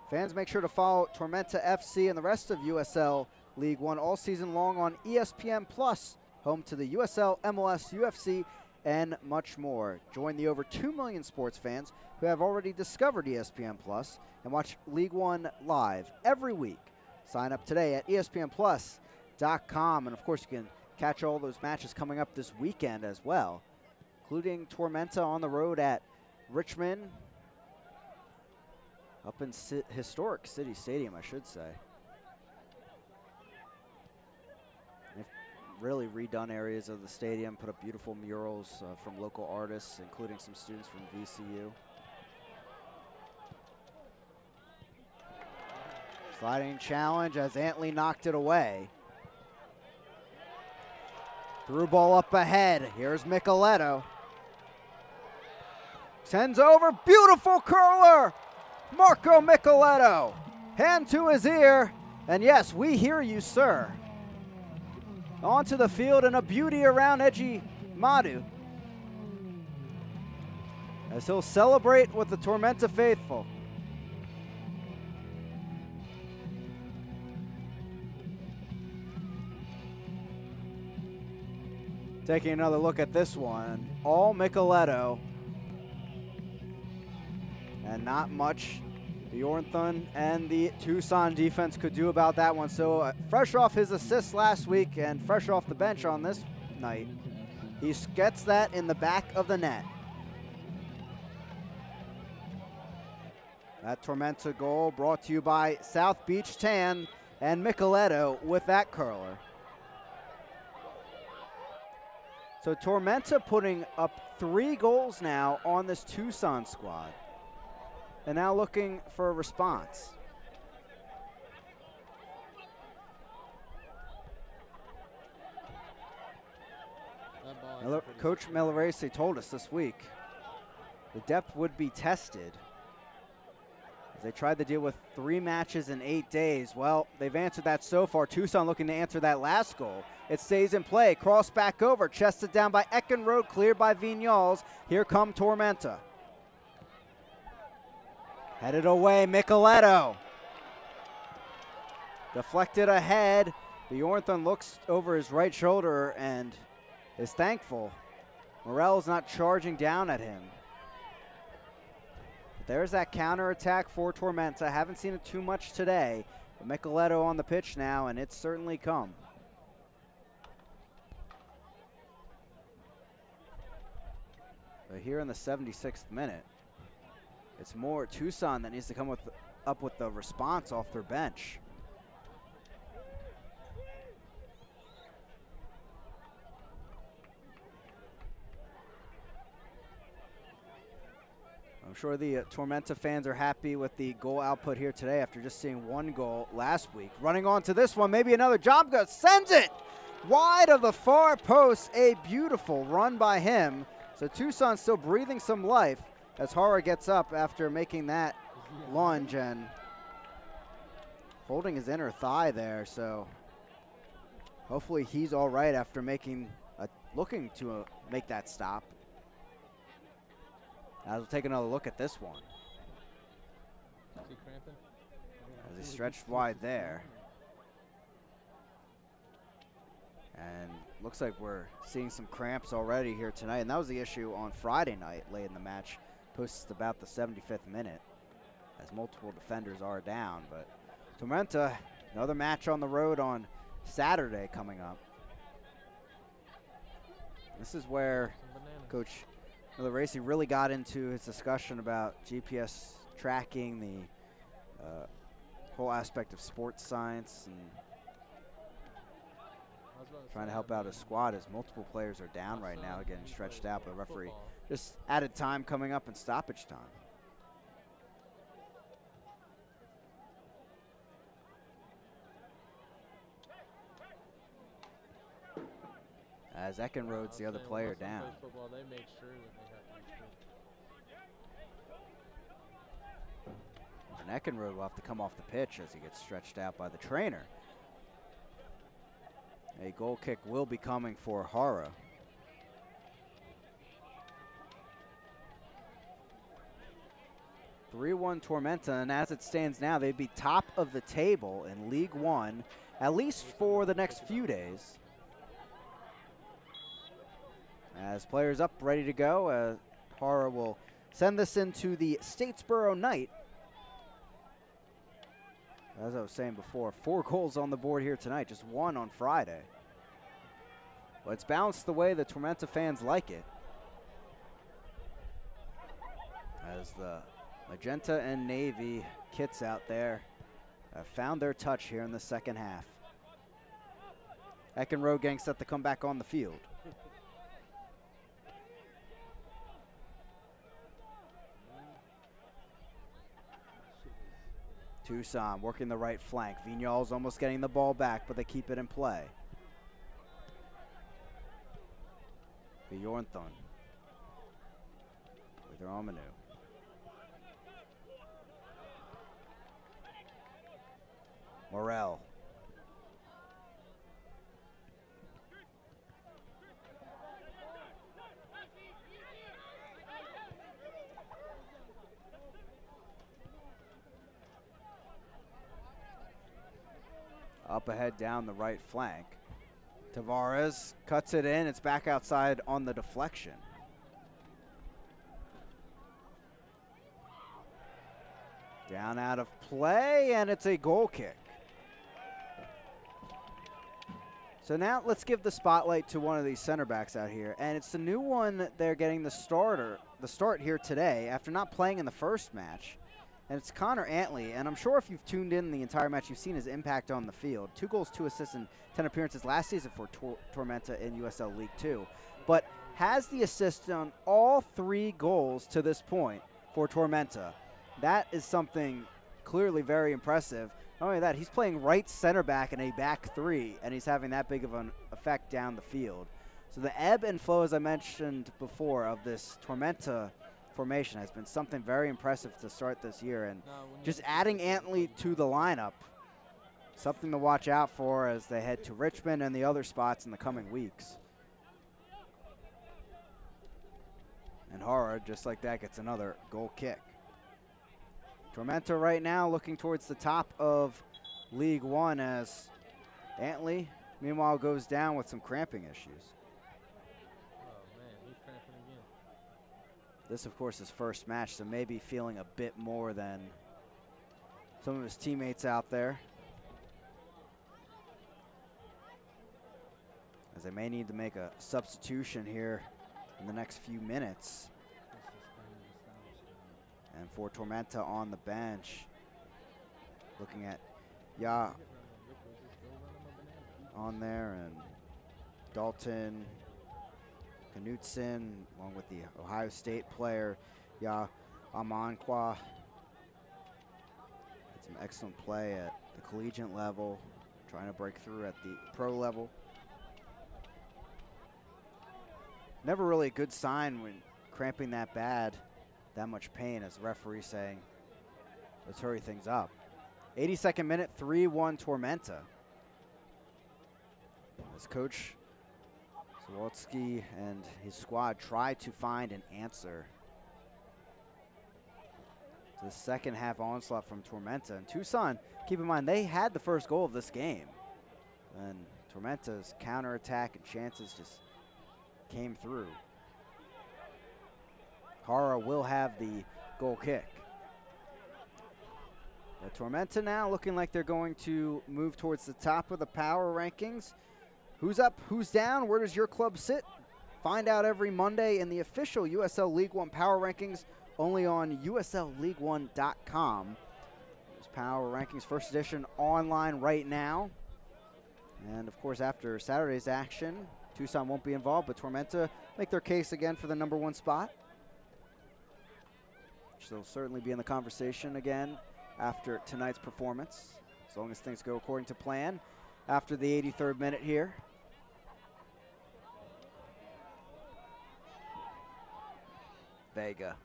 Fans, make sure to follow Tormenta FC and the rest of USL League One all season long on ESPN Plus, home to the USL, MLS, UFC, and much more. Join the over 2 million sports fans who have already discovered ESPN Plus and watch League One live every week. Sign up today at espnplus.com, and of course you can catch all those matches coming up this weekend as well, including Tormenta on the road at Richmond, up in historic City Stadium, I should say. They've really redone areas of the stadium, put up beautiful murals from local artists, including some students from VCU. Sliding challenge as Antley knocked it away. Through ball up ahead. Here's Nicoletto. Sends over, beautiful curler! Marco Nicoletto, hand to his ear, and yes, we hear you, sir. Onto the field and a beauty around Eji Madu, as he'll celebrate with the Tormenta faithful. Taking another look at this one, all Nicoletto. And not much Bjornthun and the Tucson defense could do about that one. So fresh off his assist last week and fresh off the bench on this night, he gets that in the back of the net. That Tormenta goal brought to you by South Beach Tan and Nicoletto with that curler. So Tormenta putting up 3 goals now on this Tucson squad. And now looking for a response. Coach Milarese told us this week the depth would be tested as they tried to deal with 3 matches in 8 days. Well, they've answered that so far. Tucson looking to answer that last goal. It stays in play. Cross back over. Chested down by Eckenrode. Cleared by Vignals. Here come Tormenta. Headed away, Nicoletto. Deflected ahead. Bjornthun looks over his right shoulder and is thankful Morell's not charging down at him. But there's that counterattack for Tormenta. Haven't seen it too much today. But Nicoletto on the pitch now, and it's certainly come. But here in the 76th minute, it's more Tucson that needs to come up with the response off their bench. I'm sure the Tormenta fans are happy with the goal output here today after just seeing 1 goal last week. Running on to this one, maybe another. Jomga sends it wide of the far post. A beautiful run by him. So Tucson still breathing some life as Hara gets up after making that lunge and holding his inner thigh there. So hopefully he's all right after looking to make that stop. As we'll take another look at this one. Is he cramping? As he stretched wide there. And looks like we're seeing some cramps already here tonight. And that was the issue on Friday night late in the match. Posts about the 75th minute as multiple defenders are down. But Tormenta, another match on the road on Saturday coming up. This is where Coach Milarese really got into his discussion about GPS tracking, the whole aspect of sports science, and trying to help out his squad as multiple players are down right now, getting stretched out. But the referee just added time coming up in stoppage time. As Eckenrode's the other player down. Football, they make sure that they have to And Eckenrode will have to come off the pitch as he gets stretched out by the trainer. A goal kick will be coming for Hara. (3-1) Tormenta, and as it stands now, they'd be top of the table in League One, at least for the next few days. As players up, ready to go, Hara will send this into the Statesboro night. As I was saying before, 4 goals on the board here tonight, just 1 on Friday. But it's balanced the way the Tormenta fans like it. As the magenta and navy kits out there have found their touch here in the second half. Eck and Road Gang set to come back on the field. Tucson working the right flank. Vignal's almost getting the ball back, but they keep it in play. Bjornthon with Romanu. Morel. Up ahead down the right flank. Tavares cuts it in. It's back outside on the deflection. Down out of play, and it's a goal kick. So now let's give the spotlight to one of these center backs out here, and it's the new one they're getting the start here today after not playing in the first match. And it's Connor Antley, and I'm sure if you've tuned in the entire match, you've seen his impact on the field. 2 goals, 2 assists, and 10 appearances last season for Tormenta in USL League 2. But has the assist on all 3 goals to this point for Tormenta. That is something clearly very impressive. Not only that, he's playing right center back in a back 3, and he's having that big of an effect down the field. So the ebb and flow, as I mentioned before, of this Tormenta formation has been something very impressive to start this year, and just adding Antley to the lineup, something to watch out for as they head to Richmond and the other spots in the coming weeks. And Hara, just like that, gets another goal kick. Tormenta right now looking towards the top of League One as Antley, meanwhile, goes down with some cramping issues. This, of course, is first match, so maybe feeling a bit more than some of his teammates out there, as they may need to make a substitution here in the next few minutes. And for Tormenta on the bench, looking at on there, and Dalton, Knutson, along with the Ohio State player, Amankwa. Had some excellent play at the collegiate level, trying to break through at the pro level. Never really a good sign when cramping that bad, that much pain, as the referee saying, let's hurry things up. 82nd minute, 3-1 Tormenta. As Coach Zawalski and his squad try to find an answer to the second half onslaught from Tormenta. And Tucson, keep in mind, they had the first goal of this game. And Tormenta's counterattack and chances just came through. Hara will have the goal kick. But Tormenta now looking like they're going to move towards the top of the power rankings. Who's up, who's down, where does your club sit? Find out every Monday in the official USL League One Power Rankings, only on USLLeague1.com. There's Power Rankings First Edition online right now. And of course, after Saturday's action, Tucson won't be involved, but Tormenta make their case again for the #1 spot. Which they'll certainly be in the conversation again after tonight's performance, as long as things go according to plan after the 83rd minute here. Vega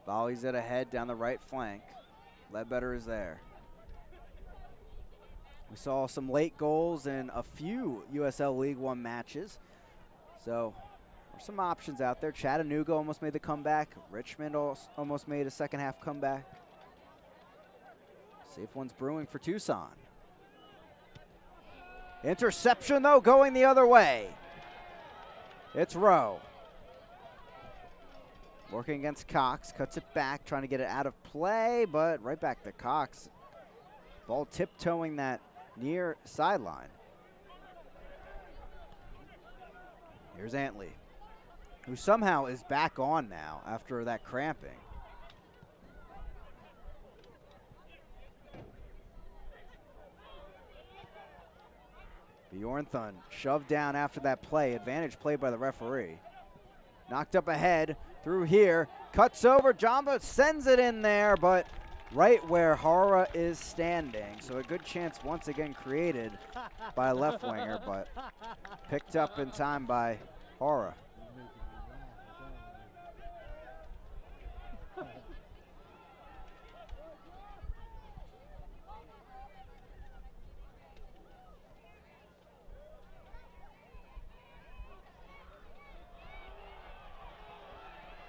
volleys it ahead down the right flank. Ledbetter is there. We saw some late goals in a few USL League One matches. So there's some options out there. Chattanooga almost made the comeback. Richmond almost made a second half comeback. See if one's brewing for Tucson. Interception, though, going the other way. It's Rowe. Working against Cox, cuts it back, trying to get it out of play, but right back to Cox. Ball tiptoeing that near sideline. Here's Antley, who somehow is back on now after that cramping. Bjornthun shoved down after that play. Advantage played by the referee. Knocked up ahead, through here, cuts over. Jamba sends it in there, but right where Hara is standing. So a good chance once again created by a left winger, but picked up in time by Hara.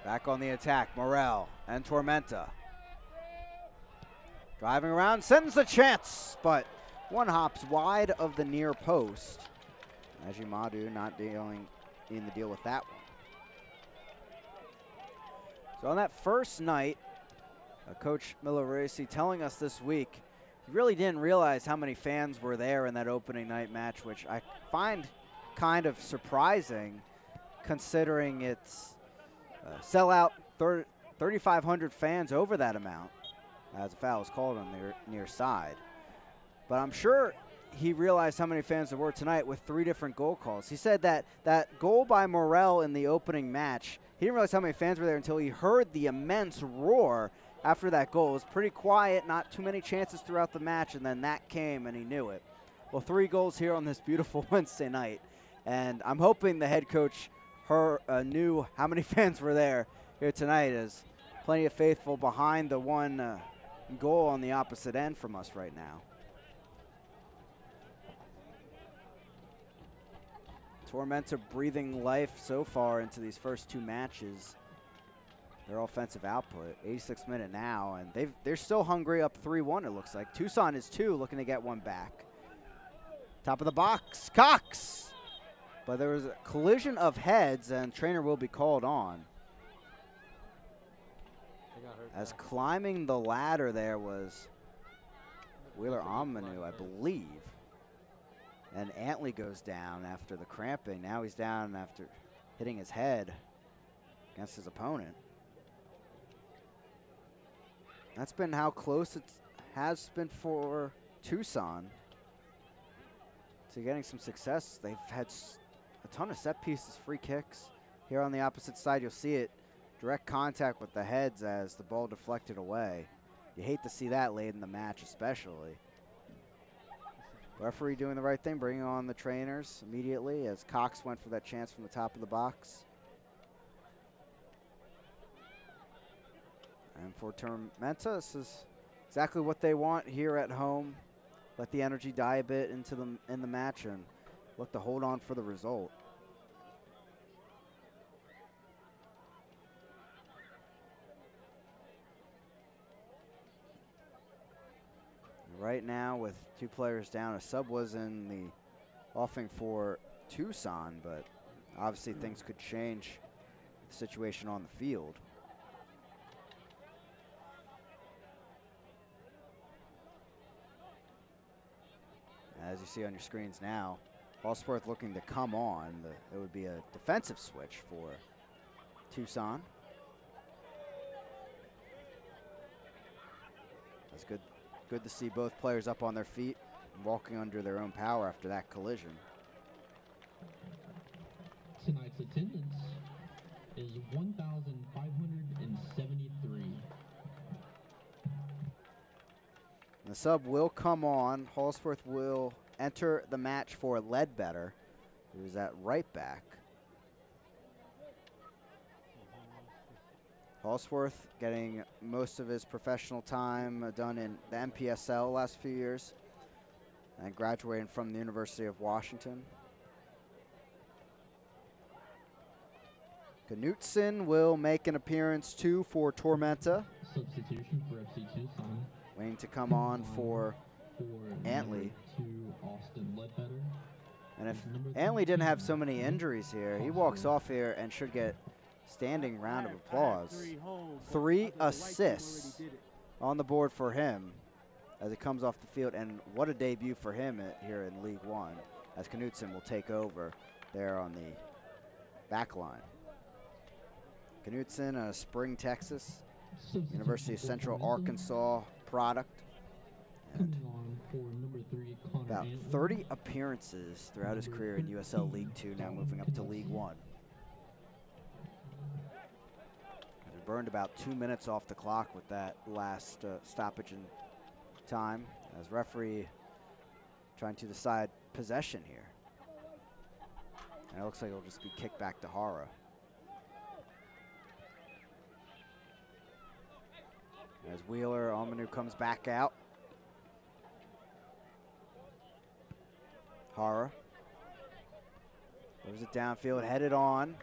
Back on the attack, Morel and Tormenta. Driving around, sends the chance, but one hops wide of the near post. Najimadu not dealing in the deal with that one. So on that first night, Coach Milaresi telling us this week, he really didn't realize how many fans were there in that opening night match, which I find kind of surprising considering it's sellout 3,500 fans over that amount, as a foul is called on the near side. But I'm sure he realized how many fans there were tonight with 3 different goal calls. He said that that goal by Morel in the opening match, he didn't realize how many fans were there until he heard the immense roar after that goal. It was pretty quiet, not too many chances throughout the match, and then that came and he knew it. Well, 3 goals here on this beautiful Wednesday night, and I'm hoping the head coach knew how many fans were there here tonight, as plenty of faithful behind the one goal on the opposite end from us right now. Tormenta breathing life so far into these first 2 matches. Their offensive output, 86th minute now, and they're still hungry, up 3-1 it looks like. Tucson is 2, looking to get one back. Top of the box, Cox! But there was a collision of heads, and trainer will be called on. As climbing the ladder there was Wheeler Amanu, I believe. And Antley goes down after the cramping. Now he's down after hitting his head against his opponent. That's been how close it has been for Tucson to getting some success. They've had a ton of set pieces, free kicks. Here on the opposite side, you'll see it. Direct contact with the heads as the ball deflected away. You hate to see that late in the match, especially. Referee doing the right thing, bringing on the trainers immediately as Cox went for that chance from the top of the box. And for Tormenta, this is exactly what they want here at home. Let the energy die a bit in the match and look to hold on for the result. Right now, with 2 players down, a sub was in the offing for Tucson, but obviously things could change the situation on the field. As you see on your screens now, Allsworth looking to come on. It would be a defensive switch for Tucson. That's good. Good to see both players up on their feet and walking under their own power after that collision. Tonight's attendance is 1,573. The sub will come on. Holsworth will enter the match for Ledbetter, who's at right back. Holsworth getting most of his professional time done in the MPSL last few years. and graduating from the University of Washington. Knutson will make an appearance too for Tormenta. Substitution for FC Tucson. Waiting to come on for Antley. Austin Ledbetter. And if Antley didn't have so many injuries here, he walks off here and should get standing round of applause. 3 assists on the board for him as it comes off the field, and what a debut for him here in League One, as Knutson will take over there on the back line. Knutson, Spring, Texas, University of Central Arkansas product. And about 30 appearances throughout his career in USL League Two, now moving up to League One. He burned about 2 minutes off the clock with that last stoppage in time, as referee trying to decide possession here. And it looks like it'll just be kicked back to Hara. As Wheeler Almanu comes back out. Hara moves it downfield, headed on.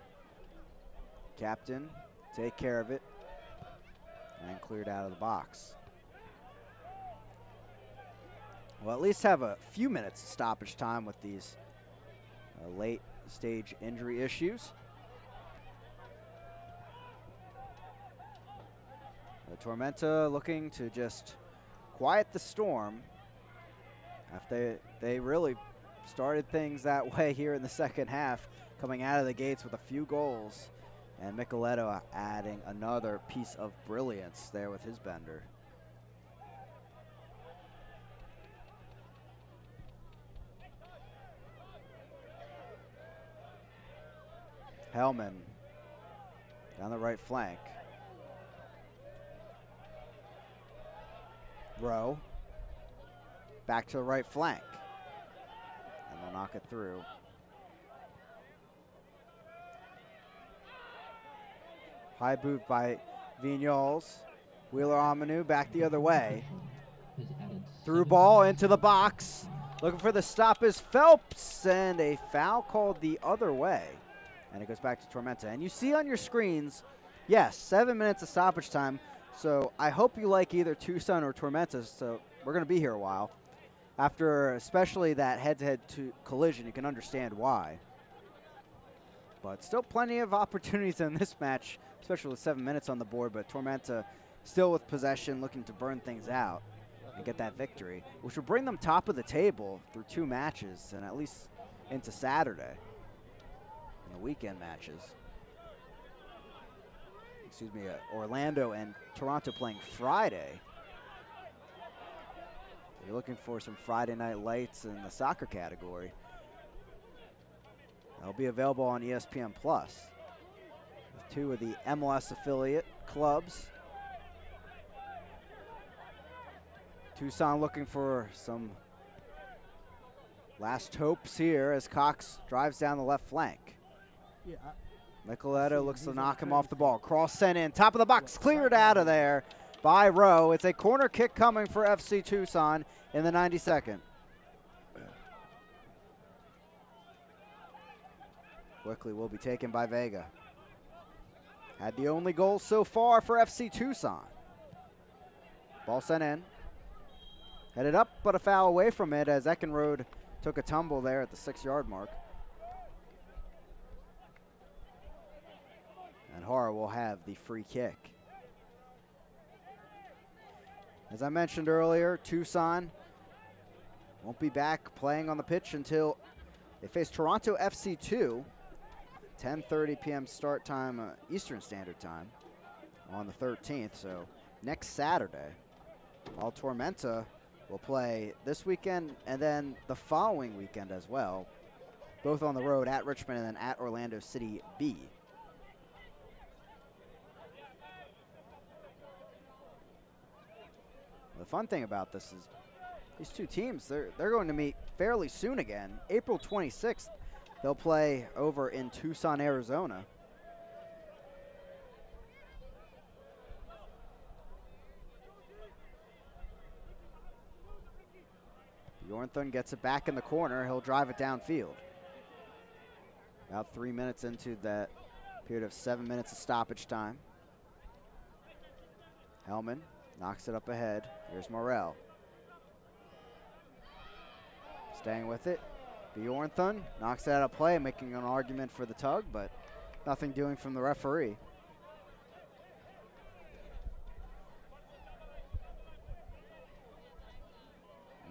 Captain, take care of it. And cleared out of the box. We'll at least have a few minutes of stoppage time with these late stage injury issues. Tormenta looking to just quiet the storm after they really started things that way here in the second half, coming out of the gates with a few goals, and Micheletto adding another piece of brilliance there with his bender. Hellman down the right flank. Rowe back to the right flank, and they'll knock it through. High boot by Vignoles. Wheeler Amanu back the other way. Through ball into the box. Looking for the stop is Phelps, and a foul called the other way. And it goes back to Tormenta. And you see on your screens, yes, 7 minutes of stoppage time. So I hope you like either Tucson or Tormenta, so we're going to be here a while. After especially that head-to-head collision, you can understand why. But still plenty of opportunities in this match, especially with 7 minutes on the board, but Tormenta still with possession, looking to burn things out and get that victory, which will bring them top of the table through 2 matches and at least into Saturday in the weekend matches. Excuse me, Orlando and Toronto playing Friday. You're looking for some Friday night lights in the soccer category. They'll be available on ESPN Plus. With 2 of the MLS affiliate clubs. Tucson looking for some last hopes here as Cox drives down the left flank. Yeah, Micheletto looks to knock him off the ball. Cross sent in, top of the box, cleared out of there by Rowe. It's a corner kick coming for FC Tucson in the 92nd. Quickly will be taken by Vega. Had the only goal so far for FC Tucson. Ball sent in. Headed up, but a foul away from it as Eckenrode took a tumble there at the 6-yard mark. And Hara will have the free kick. As I mentioned earlier, Tucson won't be back playing on the pitch until they face Toronto FC 2. 10:30 p.m. start time, Eastern Standard Time on the 13th, so next Saturday. While Tormenta will play this weekend and then the following weekend as well, both on the road at Richmond and then at Orlando City B. The fun thing about this is these 2 teams, they're going to meet fairly soon again. April 26th, they'll play over in Tucson, Arizona. You're Bjornthun gets it back in the corner. He'll drive it downfield. About 3 minutes into that period of 7 minutes of stoppage time. Hellman knocks it up ahead. Here's Morrell. Staying with it. Bjornthun knocks it out of play, making an argument for the tug, but nothing doing from the referee.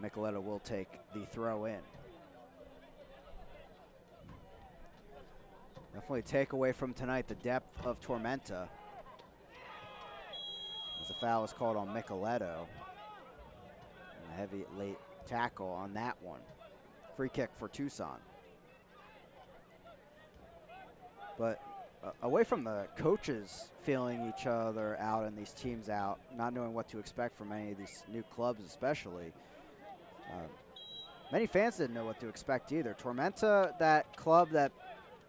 Micheletto will take the throw in. Definitely take away from tonight the depth of Tormenta. As a foul is called on Micheletto. And a heavy late tackle on that one. Free kick for Tucson. But away from the coaches feeling each other out and these teams out, not knowing what to expect from any of these new clubs especially, many fans didn't know what to expect either. Tormenta, that club that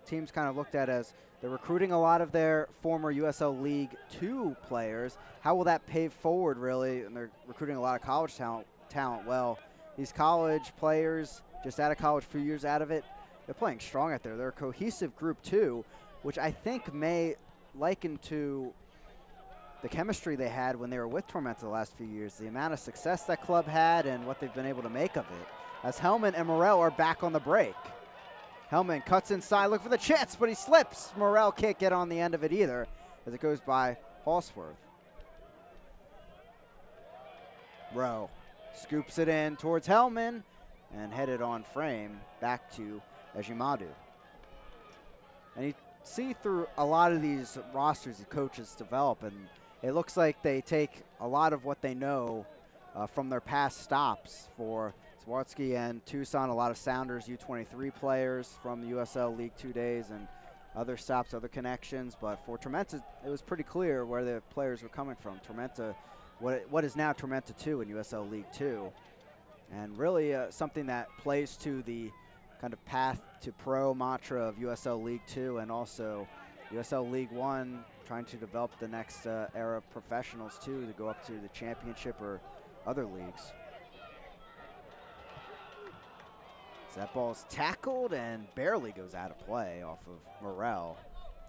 teams kind of looked at as they're recruiting a lot of their former USL League 2 players. How will that pave forward, really? And they're recruiting a lot of college talent. Well, these college players, just out of college, few years out of it, they're playing strong out there. They're a cohesive group, too, which I think may liken to the chemistry they had when they were with Tormenta the last few years, the amount of success that club had and what they've been able to make of it. As Hellman and Morrell are back on the break. Hellman cuts inside, look for the chance, but he slips. Morrell can't get on the end of it either as it goes by Halsworth. Rowe scoops it in towards Hellman and headed on frame back to Ejimadu. And you see through a lot of these rosters the coaches develop, and it looks like they take a lot of what they know from their past stops. For Swarsky and Tucson, a lot of Sounders U23 players from the USL League 2 days and other stops, other connections. But for Tormenta, it was pretty clear where the players were coming from. Tormenta, what is now Tormenta 2 in USL League 2. And really something that plays to the kind of path to pro mantra of USL League 2 and also USL League 1, trying to develop the next era of professionals too to go up to the championship or other leagues. So that ball is tackled and barely goes out of play off of Morrell,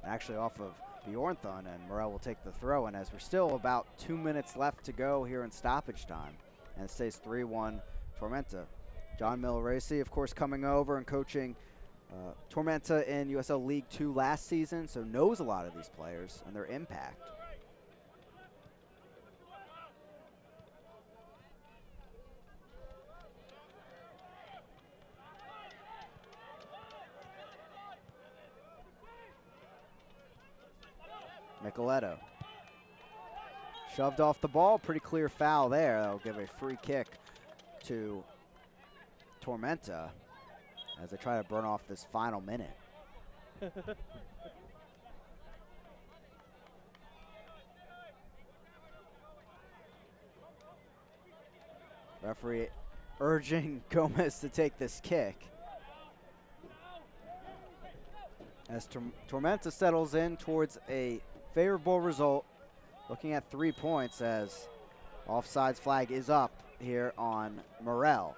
actually off of Bjornthun, and Morrell will take the throw. And as we're still about 2 minutes left to go here in stoppage time, and it stays 3-1 Tormenta. John Milaresi, of course, coming over and coaching Tormenta in USL League 2 last season, so knows a lot of these players and their impact. Micheletto shoved off the ball, pretty clear foul there. That'll give a free kick to Tormenta as they try to burn off this final minute. Referee urging Gomez to take this kick. As Tormenta settles in towards a favorable result, looking at 3 points as offsides flag is up here on Morrell.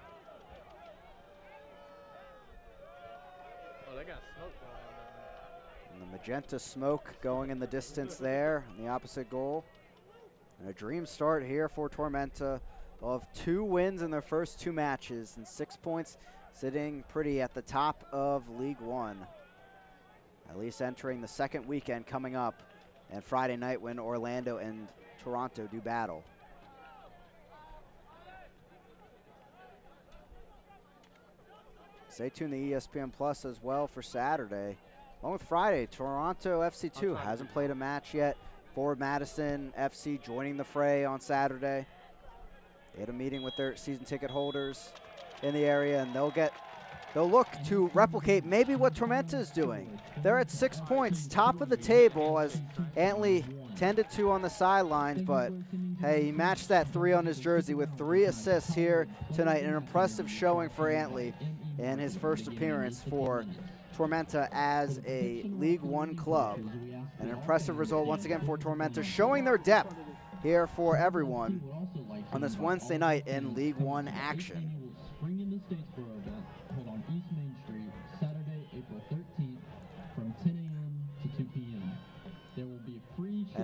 Oh, they got smoke going on. And the magenta smoke going in the distance there in the opposite goal. And a dream start here for Tormenta. They'll have 2 wins in their first 2 matches and 6 points, sitting pretty at the top of League 1. At least entering the second weekend coming up, and Friday night when Orlando and Toronto do battle. Stay tuned to ESPN Plus as well for Saturday. Along with Friday, Toronto FC2 hasn't played a match yet. Forward Madison FC joining the fray on Saturday. They had a meeting with their season ticket holders in the area, and they'll look to replicate maybe what Tormenta is doing. They're at 6 points, top of the table, as Antley tended to on the sidelines, but hey, he matched that 3 on his jersey with 3 assists here tonight. An impressive showing for Antley in his first appearance for Tormenta as a League 1 club. An impressive result once again for Tormenta, showing their depth here for everyone on this Wednesday night in League 1 action.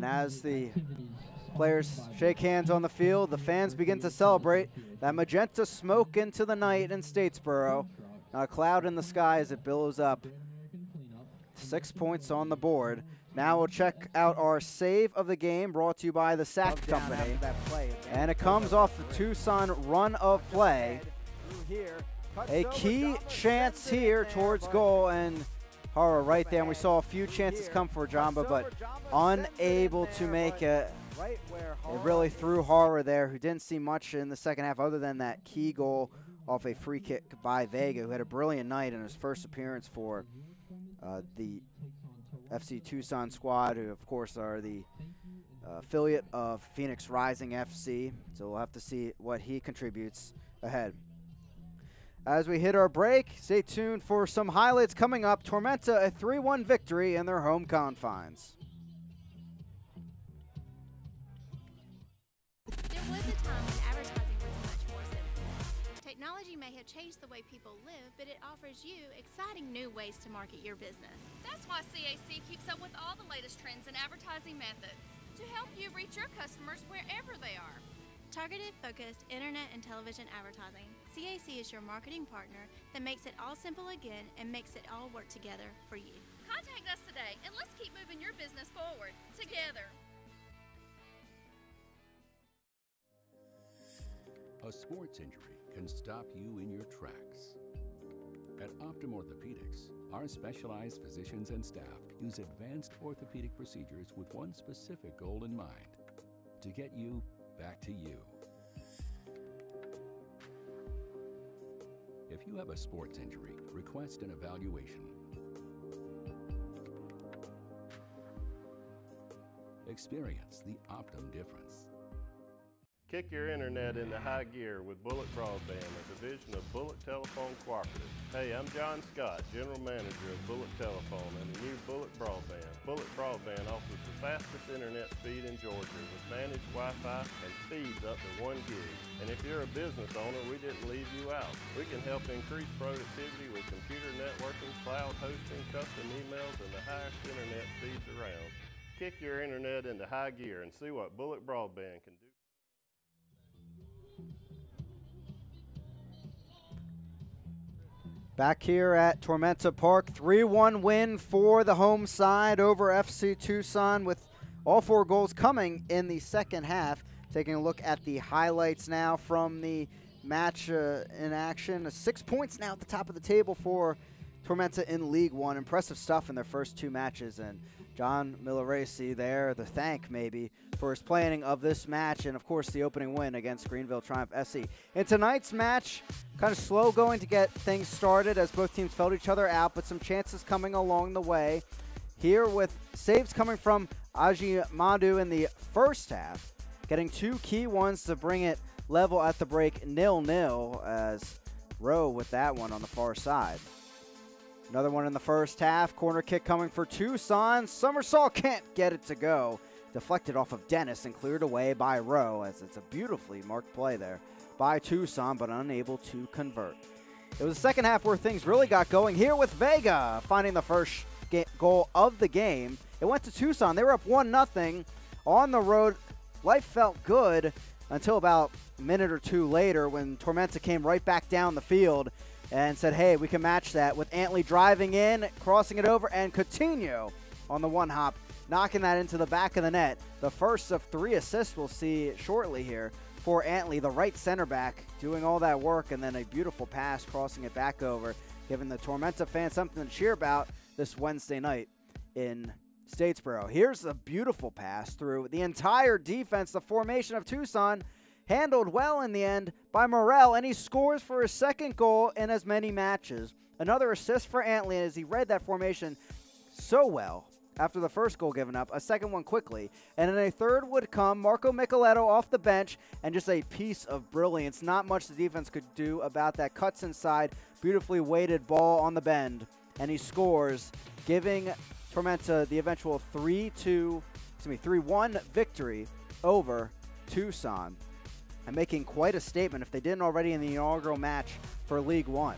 as the players shake hands on the field, the fans begin to celebrate. That magenta smoke into the night in Statesboro. A cloud in the sky as it billows up. 6 points on the board. Now we'll check out our save of the game, brought to you by the Sack Company. And it comes off the Tucson run of play. A key chance here towards goal, and Hara right there. And we saw a few chances come for Jamba, but unable to make it. It really threw Hara there, who didn't see much in the second half other than that key goal off a free kick by Vega, who had a brilliant night in his first appearance for the FC Tucson squad, who of course are the affiliate of Phoenix Rising FC. So we'll have to see what he contributes ahead. As we hit our break, stay tuned for some highlights coming up. Tormenta, a 3-1 victory in their home confines. There was a time when advertising was much more simple. Technology may have changed the way people live, but it offers you exciting new ways to market your business. That's why CAC keeps up with all the latest trends and advertising methods to help you reach your customers wherever they are. Targeted, focused internet and television advertising. CAC is your marketing partner that makes it all simple again and makes it all work together for you. Contact us today and let's keep moving your business forward together. A sports injury can stop you in your tracks. At Optum Orthopedics, our specialized physicians and staff use advanced orthopedic procedures with one specific goal in mind: to get you back to you. If you have a sports injury, request an evaluation. Experience the Optum difference. Kick your internet into high gear with Bullet Broadband, a division of Bullet Telephone Cooperative. Hey, I'm John Scott, General Manager of Bullet Telephone and the new Bullet Broadband. Bullet Broadband offers the fastest internet speed in Georgia with managed Wi-Fi and speeds up to 1 gig. And if you're a business owner, we didn't leave you out. We can help increase productivity with computer networking, cloud hosting, custom emails, and the highest internet speeds around. Kick your internet into high gear and see what Bullet Broadband can do. Back here at Tormenta Park, 3-1 win for the home side over FC Tucson, with all 4 goals coming in the second half. Taking a look at the highlights now from the match in action. 6 points now at the top of the table for Tormenta in League One. Impressive stuff in their first 2 matches, and John Milaresi there, the thank maybe, for his planning of this match, and of course the opening win against Greenville Triumph SC. In tonight's match, kind of slow going to get things started as both teams felt each other out, but some chances coming along the way. Here with saves coming from Aji Madu in the first half, getting 2 key ones to bring it level at the break, 0-0, as Rowe with that one on the far side. Another one in the first half. Corner kick coming for Tucson. Somersault can't get it to go. Deflected off of Dennis and cleared away by Rowe, as it's a beautifully marked play there by Tucson, but unable to convert. It was the second half where things really got going here with Vega finding the first goal of the game. It went to Tucson. They were up 1-0 on the road. Life felt good until about a minute or 2 later when Tormenta came right back down the field and said, hey, we can match that, with Antley driving in, crossing it over, and Coutinho on the one hop, knocking that into the back of the net. The first of 3 assists we'll see shortly here for Antley, the right center back, doing all that work, and then a beautiful pass crossing it back over, giving the Tormenta fans something to cheer about this Wednesday night in Statesboro. Here's a beautiful pass through the entire defense, the formation of Tucson, handled well in the end by Morel, and he scores for his second goal in as many matches. Another assist for Antley as he read that formation so well after the first goal given up, a second one quickly, and then a third would come. Marco Micheletto off the bench, and just a piece of brilliance. Not much the defense could do about that. Cuts inside, beautifully weighted ball on the bend, and he scores, giving Tormenta the eventual 3-1 victory over Tucson, and making quite a statement if they didn't already in the inaugural match for League One.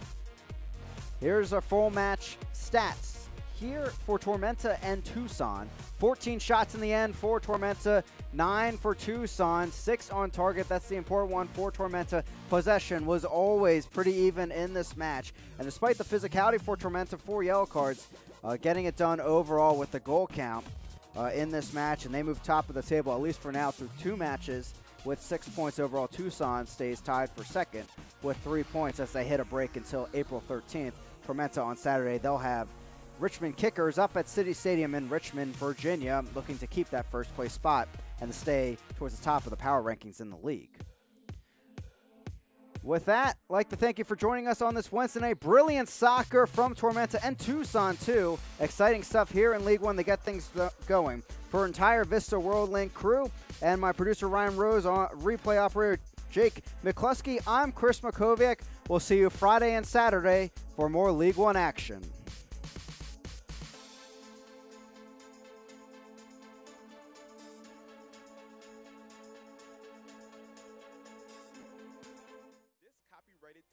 Here's our full match stats here for Tormenta and Tucson. 14 shots in the end for Tormenta, 9 for Tucson, 6 on target. That's the important one for Tormenta. Possession was always pretty even in this match. And despite the physicality for Tormenta, 4 yellow cards, getting it done overall with the goal count in this match. And they move top of the table, at least for now, through 2 matches with 6 points overall. Tucson stays tied for second with 3 points as they hit a break until April 13th. Tormenta on Saturday, they'll have Richmond Kickers up at City Stadium in Richmond, Virginia, looking to keep that first place spot and to stay towards the top of the power rankings in the league. With that, I'd like to thank you for joining us on this Wednesday night. Brilliant soccer from Tormenta and Tucson, too. Exciting stuff here in League One to get things going. For entire Vista WorldLink crew and my producer Ryan Rose, replay operator Jake McCluskey, I'm Chris Makovic. We'll see you Friday and Saturday for more League One action.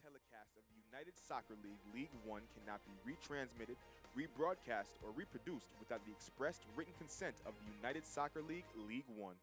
Telecast of the United Soccer League League One cannot be retransmitted, rebroadcast, or reproduced without the expressed written consent of the United Soccer League League One.